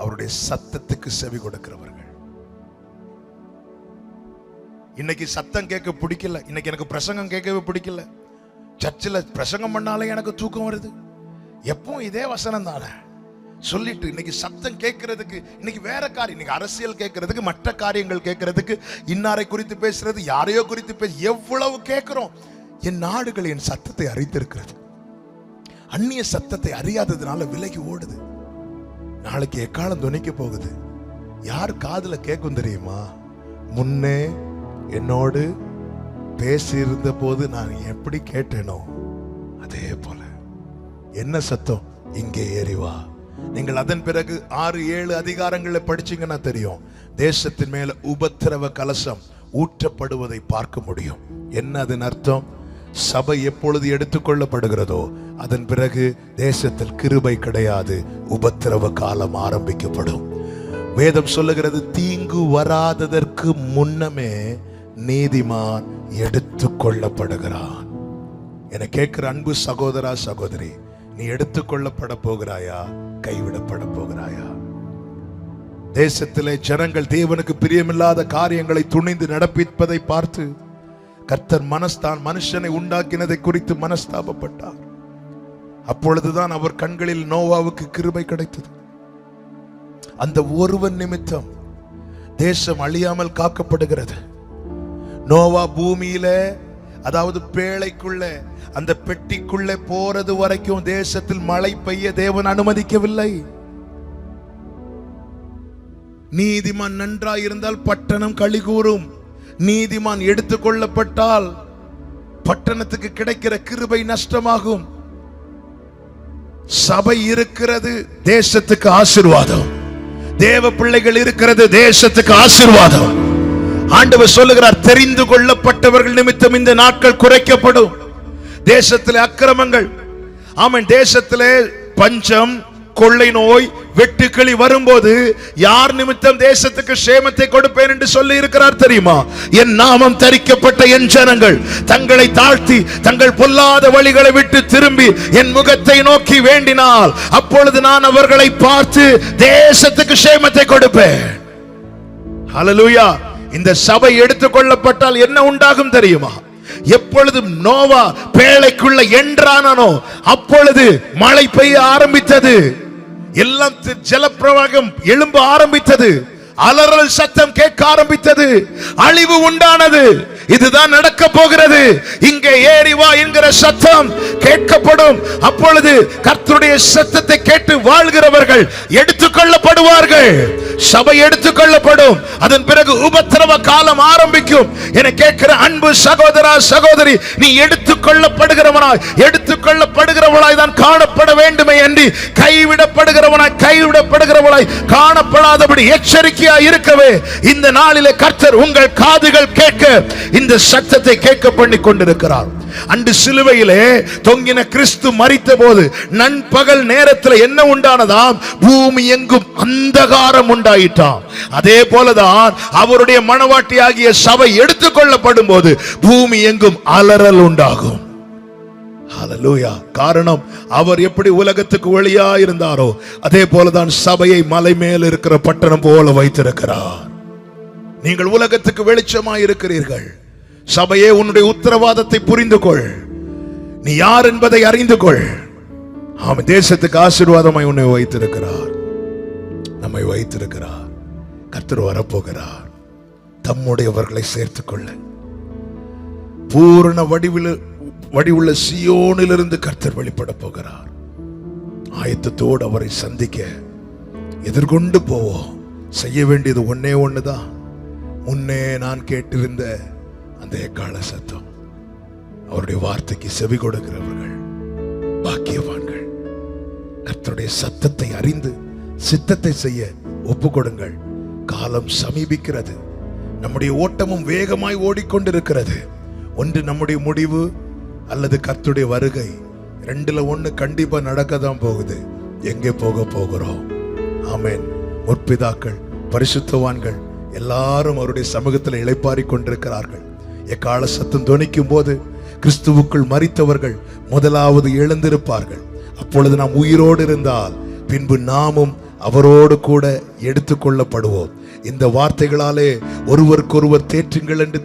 அவருடைய சத்தத்துக்கு செவி கொடுக்கிறவர்கள். இன்னைக்கு சத்தம் கேட்க பிடிக்கல, இன்னைக்கு எனக்கு பிரசங்கம் கேட்கவே பிடிக்கல. சர்ச்சில் பிரசங்கம் பண்ணாலே எனக்கு தூக்கம் வருது. எப்பவும் இதே வசனம் தானே சொல்லிட்டு இன்னைக்கு சத்தம் கேட்கறதுக்கு, இன்னைக்கு வேற காரியம், இன்னைக்கு அரசியல் கேட்கறதுக்கு, மற்ற காரியங்கள் கேட்கறதுக்கு, இன்னாரை குறித்து பேசுறது, யாரையோ குறித்து பேச, எவ்வளவு கேட்கிறோம். என் நாடுகள் என் சத்தத்தை அறிந்திருக்கிறது. அந்நிய சத்தத்தை அறியாததுனால விலகி ஓடுது. நாளைக்கு எக்காலம் துணிக்க போகுது. யார் காதுல கேட்கும் தெரியுமா? முன்னே என்னோடு பேசியிருந்த போது நான் எப்படி கேட்டேனோ அதே போல. என்ன சத்தம்? இங்கே ஏறி வா. நீங்கள் அதன் பிறகு 6-7 அதிகாரங்களை படிச்சீங்கன்னா தெரியும். தேசத்தின் மேல உபத்திரவ கலசம் ஊற்றப்படுவதை பார்க்க முடியும். என்ன அதன் அர்த்தம்? சபை எப்பொழுது எடுத்துக்கொள்ளப்படுகிறதோ அதன் பிறகு தேசத்தில் கிருபை கிடையாது, உபத்திரவ காலம் ஆரம்பிக்கப்படும். வேதம் சொல்லுகிறது, தீங்கு வராததற்கு முன்னமே நீதிமான் எடுத்துக்கொள்ளப்படுகிறான். என கேட்கிற அன்பு சகோதரா சகோதரி, நீ எடுத்துக்கொள்ளப்பட போகிறாயா? கைவிடப்பட போகிறாயா? தேசத்திலே ஜனங்கள் தேவனுக்கு பிரியமில்லாத காரியங்களை துணிந்து நடப்பிப்பதை பார்த்து கர்த்தர் மனுஷனை உண்டாக்கினதை குறித்து மனஸ்தாபப்பட்டார். அப்பொழுதுதான் அவர் கண்களில் நோவாவுக்கு கிருபை கிடைத்தது. அந்த ஒருவன் நிமித்தம் தேசம் அழியாமல் காக்கப்படுகிறது. நோவா பூமியில, அதாவது பேழைக்குள்ள, அந்த பெட்டிக்குள்ள போறது வரைக்கும் தேசத்தில் மழை பெய்ய தேவன் அனுமதிக்கவில்லை. நீதிமான் நன்றாய் இருந்தால் பட்டணம் களி கூறும். நீதிமான் எடுத்துக்கொள்ளப்பட்டால் பட்டணத்துக்கு கிடைக்கிற கிருபை நஷ்டமாகும். சபை இருக்கிறது, தேசத்துக்கு ஆசீர்வாதம். தேவ பிள்ளைகள் இருக்கிறது, தேசத்துக்கு ஆசீர்வாதம். ஆண்டவர் சொல்லுகிறார், தெரிந்து கொள்ளப்பட்டவர்கள் நிமித்தம் இந்த நாட்கள் குறைக்கப்படும். தேசத்திலே அக்கிரமங்கள், ஆமென், தேசத்திலே பஞ்சம், கொள்ளை நோய், வெட்டுக்கிளி வரும்போது யார் நிமித்தம் தேசத்துக்கு சேமத்தை கொடுப்பேன் என்று சொல்லி இருக்கிறார் தெரியுமா? என் நாமம் தரிக்கப்பட்ட என் ஜனங்கள் தங்களை தாழ்த்தி தங்கள் பொல்லாத வழிகளை விட்டு திரும்பி என் முகத்தை நோக்கி வேண்டினால் அப்பொழுது நான் அவர்களை பார்த்து தேசத்துக்கு சேமத்தை கொடுப்பேன். ஹல்லேலூயா. இந்த சபை எடுத்துக்கொள்ளப்பட்டால் என்ன உண்டாகும் தெரியுமா? எப்பொழுது நோவா பேழைக்குள்ள என்றானோ அப்பொழுது மழை பெய்ய ஆரம்பித்தது. எல்லாம் ஜலப்பிரவாகம் எழும்ப ஆரம்பித்தது. அலறல் சத்தம் கேட்க ஆரம்பித்தது. அழிவு உண்டானது. இதுதான் நடக்க போகிறது. இங்கே ஏறி வா என்கிற சத்தம் கேட்கப்படும். அப்பொழுது கர்த்தருடைய சத்தத்தை கேட்டு வாழ்கிறவர்கள் எடுத்துக்கொள்ளப்படுவார்கள். சபை எடுத்துக்கொள்ளப்படும். அதன் பிறகு உபத்திரவ காலம் ஆரம்பிக்கும். என கேட்கிற அன்பு சகோதரா சகோதரி, நீ எடுத்துக்கொள்ளப்படுகிறவளாய் தான் காணப்பட வேண்டுமே என்று கைவிடப்படுகிறவளாய் காணப்படாதபடி எச்சரிக்கையாய் இருக்கவே இந்த நாளிலே கர்த்தர் உங்கள் காதுகள் கேட்க இந்த சத்தத்தை கேட்க பண்ணி கொண்டிருக்கிறார். அன்று சிலுவையிலே தொங்கின கிறிஸ்து மரித்த போது நண்பகல் நேரத்தில் என்ன உண்டானதாம்? பூமி எங்கும் அந்தகாரம் உண்டாயிட்டாம். அதே போலதான் அவருடைய மனவாட்டி ஆகிய சபை எடுத்துக்கொள்ளப்படும் போது பூமி எங்கும் அலறல் உண்டாகும். ஹல்லேலூயா. காரணம், அவர் எப்படி உலகத்துக்கு ஒளியா இருந்தாரோ அதே போலதான் சபையை மலை மேல் இருக்கிற பட்டணம் போல வைத்திருக்கிறார். நீங்கள் உலகத்துக்கு வெளிச்சமாய் இருக்கிறீர்கள். சபையே, உன்னுடைய உத்தரவாதத்தை புரிந்து கொள். நீ யார் என்பதை அறிந்து கொள். ஆமென். தேசத்துக்கு ஆசீர்வாதமாய் உன்னை வைத்திருக்கிறார், நம்மை வைத்திருக்கிறார். கர்த்தர் வரப்போகிறார் தம்முடையவர்களை சேர்த்துக் கொள்ள. பூரண வடிவுள்ள சியோனிலிருந்து கர்த்தர் வெளிப்பட போகிறார். ஆயத்தத்தோடு அவரை சந்திக்க எதிர்கொண்டு போவோம். செய்ய வேண்டியது ஒன்னே ஒண்ணுதான். முன்னே நான் கேட்டிருந்த அந்த எக்கால சத்தம், அவருடைய வார்த்தைக்கு செவி கொடுக்கிறவர்கள் பாக்கியவான்கள். கர்த்தருடைய சத்தத்தை அறிந்து சித்தத்தை செய்ய ஒப்பு கொடுங்கள். காலம் சமீபிக்கிறது. நம்முடைய ஓட்டமும் வேகமாய் ஓடிக்கொண்டிருக்கிறது. ஒன்று நம்முடைய முடிவு அல்லது கர்த்தருடைய வருகை. ரெண்டுல ஒண்ணு கண்டிப்பா நடக்கதான் போகுது. எங்கே போக போகிறோம்? ஆமென். முற்பிதாக்கள், பரிசுத்தவான்கள் எல்லாரும் அவருடைய சமூகத்தில் இளைப்பாறிக் கொண்டிருக்கிறார்கள். எக்கால சத்தம் தொனிக்கும் போது கிறிஸ்துவுக்குள் மரித்தவர்கள் முதலாவது எழுந்திருப்பார்கள். அப்பொழுது நாம் உயிரோடு இருந்தால் பின்பு நாமும் அவரோடு கூட எடுத்துக்கொள்ளப்படுவோம். இந்த வார்த்தைகளாலே ஒருவருக்கொருவர் தேற்றுங்கள் என்று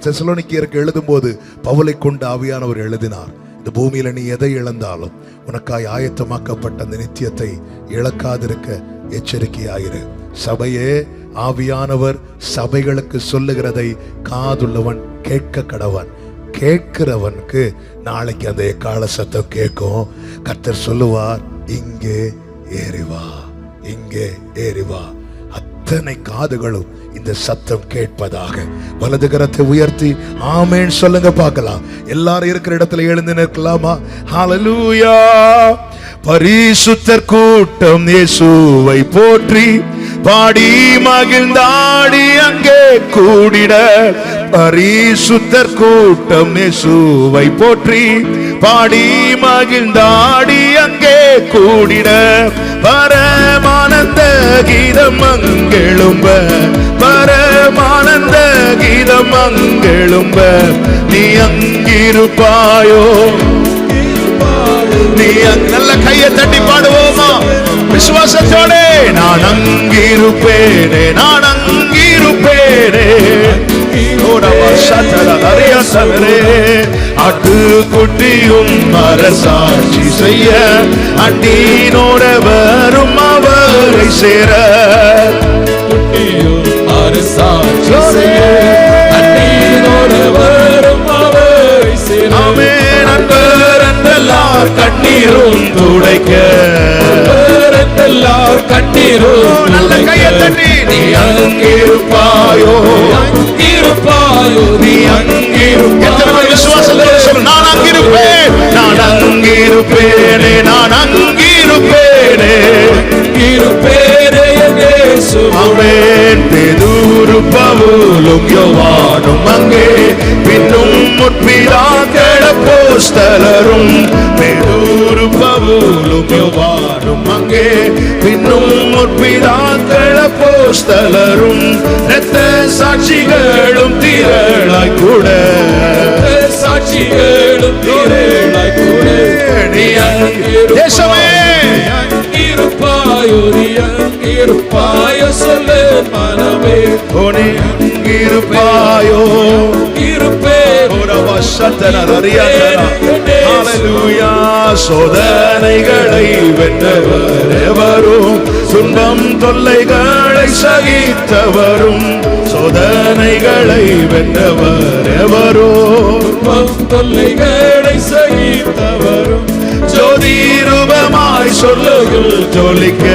தெசலோனிக்கேயருக்கு எழுதும் போது பவுலை கொண்டு ஆவியானவர் எழுதினார். இந்த பூமியில நீ எதை இழந்தாலும் உனக்காய் ஆயத்தமாக்கப்பட்ட அந்த நித்தியத்தை இழக்காதிருக்க எச்சரிக்கையாயிரு. சபையே, ஆவியானவர் சபைகளுக்கு சொல்லுகிறதை காதுள்ளவன் கேட்க கடவன். கேட்கிறவனுக்கு நாளைக்கு அந்த எக்கால சத்தம் கேட்கும். கர்த்தர் சொல்லுவார், இங்கே ஏறிவா, இங்கே ஏறிவா. அத்தனை காதுகளும் இந்த சத்தம் கேட்பதாக. வலது கரத்தை உயர்த்தி ஆமென் சொல்லுங்க பார்க்கலாம். எல்லாரும் இருக்கிற இடத்துல எழுந்து நிற்கலாமா? ஹalleluya. பரிசுத்தர் கூட்டம் இயேசுவை போற்றி பாடி மகிழ்ந்தாடி அங்கே கூடிட. பரிசுத்தர் கூட்டம் இயேசுவை போற்றி பாடி மகிழ்ந்தாடி அங்கே கூடிட. பரமானந்த கீதம் அங்கெழும்ப, பரமானந்த கீதம் அங்கெழும்ப. நீ அங்கிருப்பாயோ, நீ நல்ல கையை தட்டி பாடுவோமா விசுவாசத்தோடு? நான் அங்கிருப்பேனே, நான் அங்கிருப்பேனே. ஆட்டுக்குட்டியும் அரசாட்சி செய்ய அண்டீனோட வரும் அவரை சேர. அரசாட்சி செய்ய அண்டீனோட வரும் அவரை சேர. ஆமென். அன்பர் என்றெல்லார் கண்ணீரும் துடைக்க, எல்லார் கண்ணீரும் நல்ல கையை தட்டி. நீ அங்கிருப்பாயோ, அங்கிருப்பாயோ, நீ அங்கிருப்பாயோ. விசுவாசத்தோடு சொல்லு, நான் அங்கிருப்பேன், நான் அங்கிருப்பேனே, நான் அங்கிருப்பேனே, அங்கிருப்பேனே. ஆமென். பேதுரு பவுலும் யோவானும் அங்கே, பின்னும் முற்பிதாக்கள் அப்போஸ்தலரும். பேதுரு பவுலும் யோவானும் அங்கே, பின்னும் முற்பிதாக்கள் அப்போஸ்தலரும். இரத்த சாட்சிகளும் திரளாய் கூட, சாட்சிகளும் திரளாய் கூட. நீ தேசமே அங்கிருப்பாயோ, நீ அங்கிருப்பாயோ சொல்லு மனமே. நீ அங்கிருப்பாயோ, இருப்பேன். சோதனைகளை வென்றவர் எவரும், துன்பம் தொல்லைகளை சகித்தவரும். சோதனைகளை வென்றவர் எவரும், துன்பம் தொல்லைகளை சகித்தவரும். ஜோதி ரூபமாய் சொல்லுகள் ஜொலிக்க,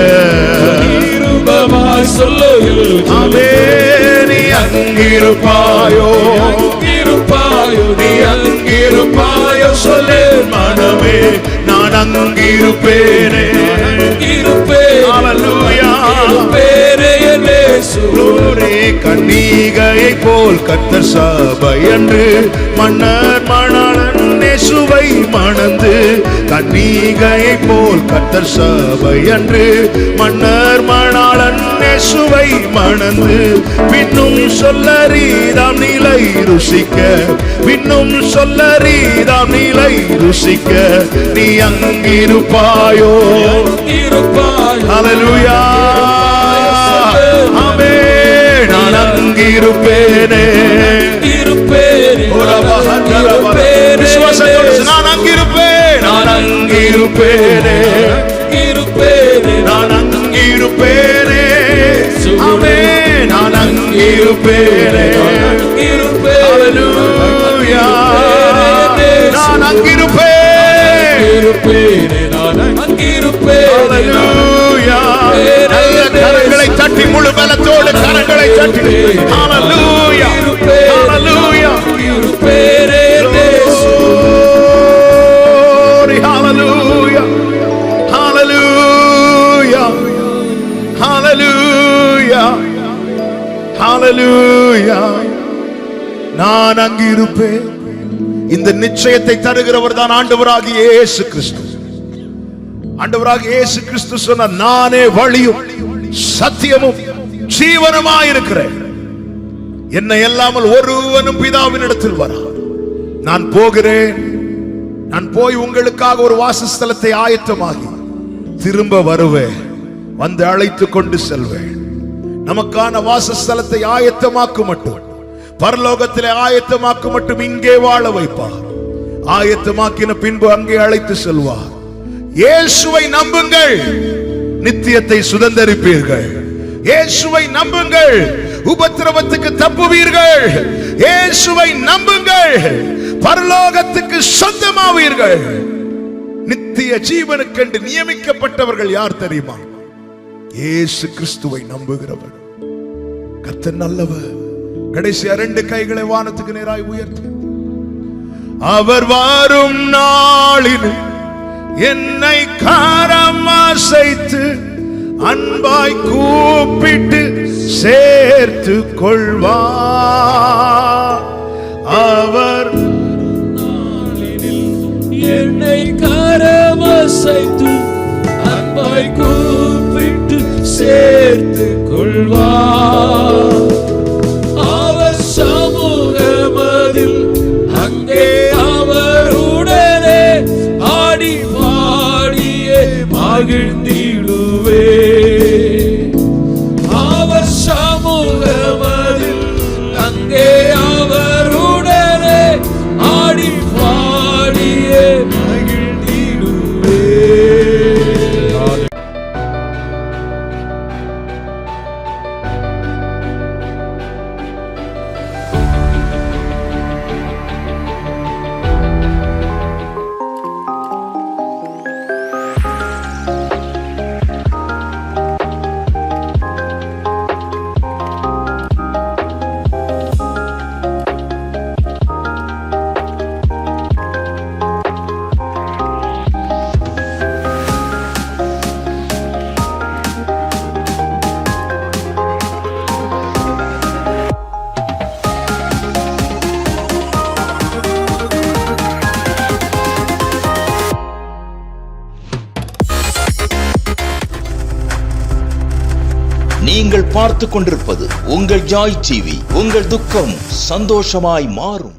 ரூபமாய் சொல்லுகள். ஆமென். நீ அங்கிருப்பாயோ, அங்கிருப்பாயோ, நீ அங்கிருப்பாயோ சொல்லு மனமே. நான் அங்கிருப்பேனே, அங்கிருப்பேன். ஹalleluya. கன்னிகையை போல் கர்த்தர் சபை என்று மன்னர் மணாளன் இயேசுவை மணந்து. கன்னிகையை போல் கர்த்தர் சபை என்று மன்னர் மணாளன் இயேசுவை மணந்து. பின்னும் சொல்லறிதாம் நிலை ருசிக்க, பின்னும் சொல்லறிதாம் நிலை ருசிக்க. நீ அங்கிருப்பாயோ, அங்கிருப்பாயோ. ஹalleluya. ஆமென். நான் அங்கிருப்பேனே, இருப்பேனே. விசுவாசத்தோடு நான் அங்கிருப்பேன், நான் அங்கிருப்பேனே, இருப்பேனே. நான் அங்கிருப்பேனே. ஆமென். நான் அங்கிருப்பேனே, ஹalleluya. நான் அங்கிருப்பேன், இருப்பேனே. நான் அங்கிருப்பேன், ஹalleluya. நல்ல கரங்களை தட்டி, முழு பலத்தோடு கரங்களை தட்டி. ஹalleluya, ஹalleluya. இருப்பேனே இயேசு. ஹalleluya, ஹalleluya, ஹalleluya, ஹalleluya. நான் அங்கிருப்பேன். இந்த நிச்சயத்தை தருகிறவர் தான் ஆண்டவராகிய இயேசு கிறிஸ்து. ஆண்டவராகிய இயேசு கிறிஸ்து சொன்னார், நானே வழியும் சத்தியமும் ஜீவனுமாய் இருக்கிறேன். என்னை அல்லாமல் ஒருவனும் பிதாவினிடத்தில் வரா. நான் போகிறேன், நான் போய் உங்களுக்காக ஒரு வாசஸ்தலத்தை ஆயத்தமாகி திரும்ப வருவேன், வந்து அழைத்து கொண்டு செல்வேன். நமக்கான வாசஸ்தலத்தை ஆயத்தமாக்கு மட்டும், பரலோகத்திலே ஆயத்தமாக்கு மட்டும் இங்கே வாழ வைப்பார். ஆயத்தமாக்கின பின்பு அங்கே அழைத்து செல்வார். இயேசுவை நம்புங்கள், நித்தியத்தை சுதந்தரிப்பீர்கள். இயேசுவை நம்புங்கள், உபத்திரவத்துக்கு தப்புவீர்கள். இயேசுவை நம்புங்கள், பரலோகத்துக்கு சொந்தமாவீர்கள். நித்திய ஜீவனுக்கென்று நியமிக்கப்பட்டவர்கள் யார் தெரியுமா? இயேசு கிறிஸ்துவை நம்புகிறவர். கர்த்தர் நல்லவர். கடைசியா 2 கைகளை வானத்துக்கு நேராய் உயர்த்து. அவர் வரும் நாளில் என்னை காரம் அசைத்து அன்பாய் கூப்பிட்டு சேர்த்து கொள்வார். அவர் என்னை காரம் அசைத்து அன்பாய் கூப்பிட்டு சேர்த்து கொள்வார். அவர் சமூகமதில் அங்கே அவருடனே ஆடி பாடியே மகிழ்ந்திடுவே. அவர் சமூகமதில் அங்கே அவருடனே ஆடி பாடியே மகிழ்ந்திடுவே. நீங்கள் பார்த்துக் கொண்டிருப்பது உங்கள் ஜாய் டிவி. உங்கள் துக்கம் சந்தோஷமாய் மாறும்.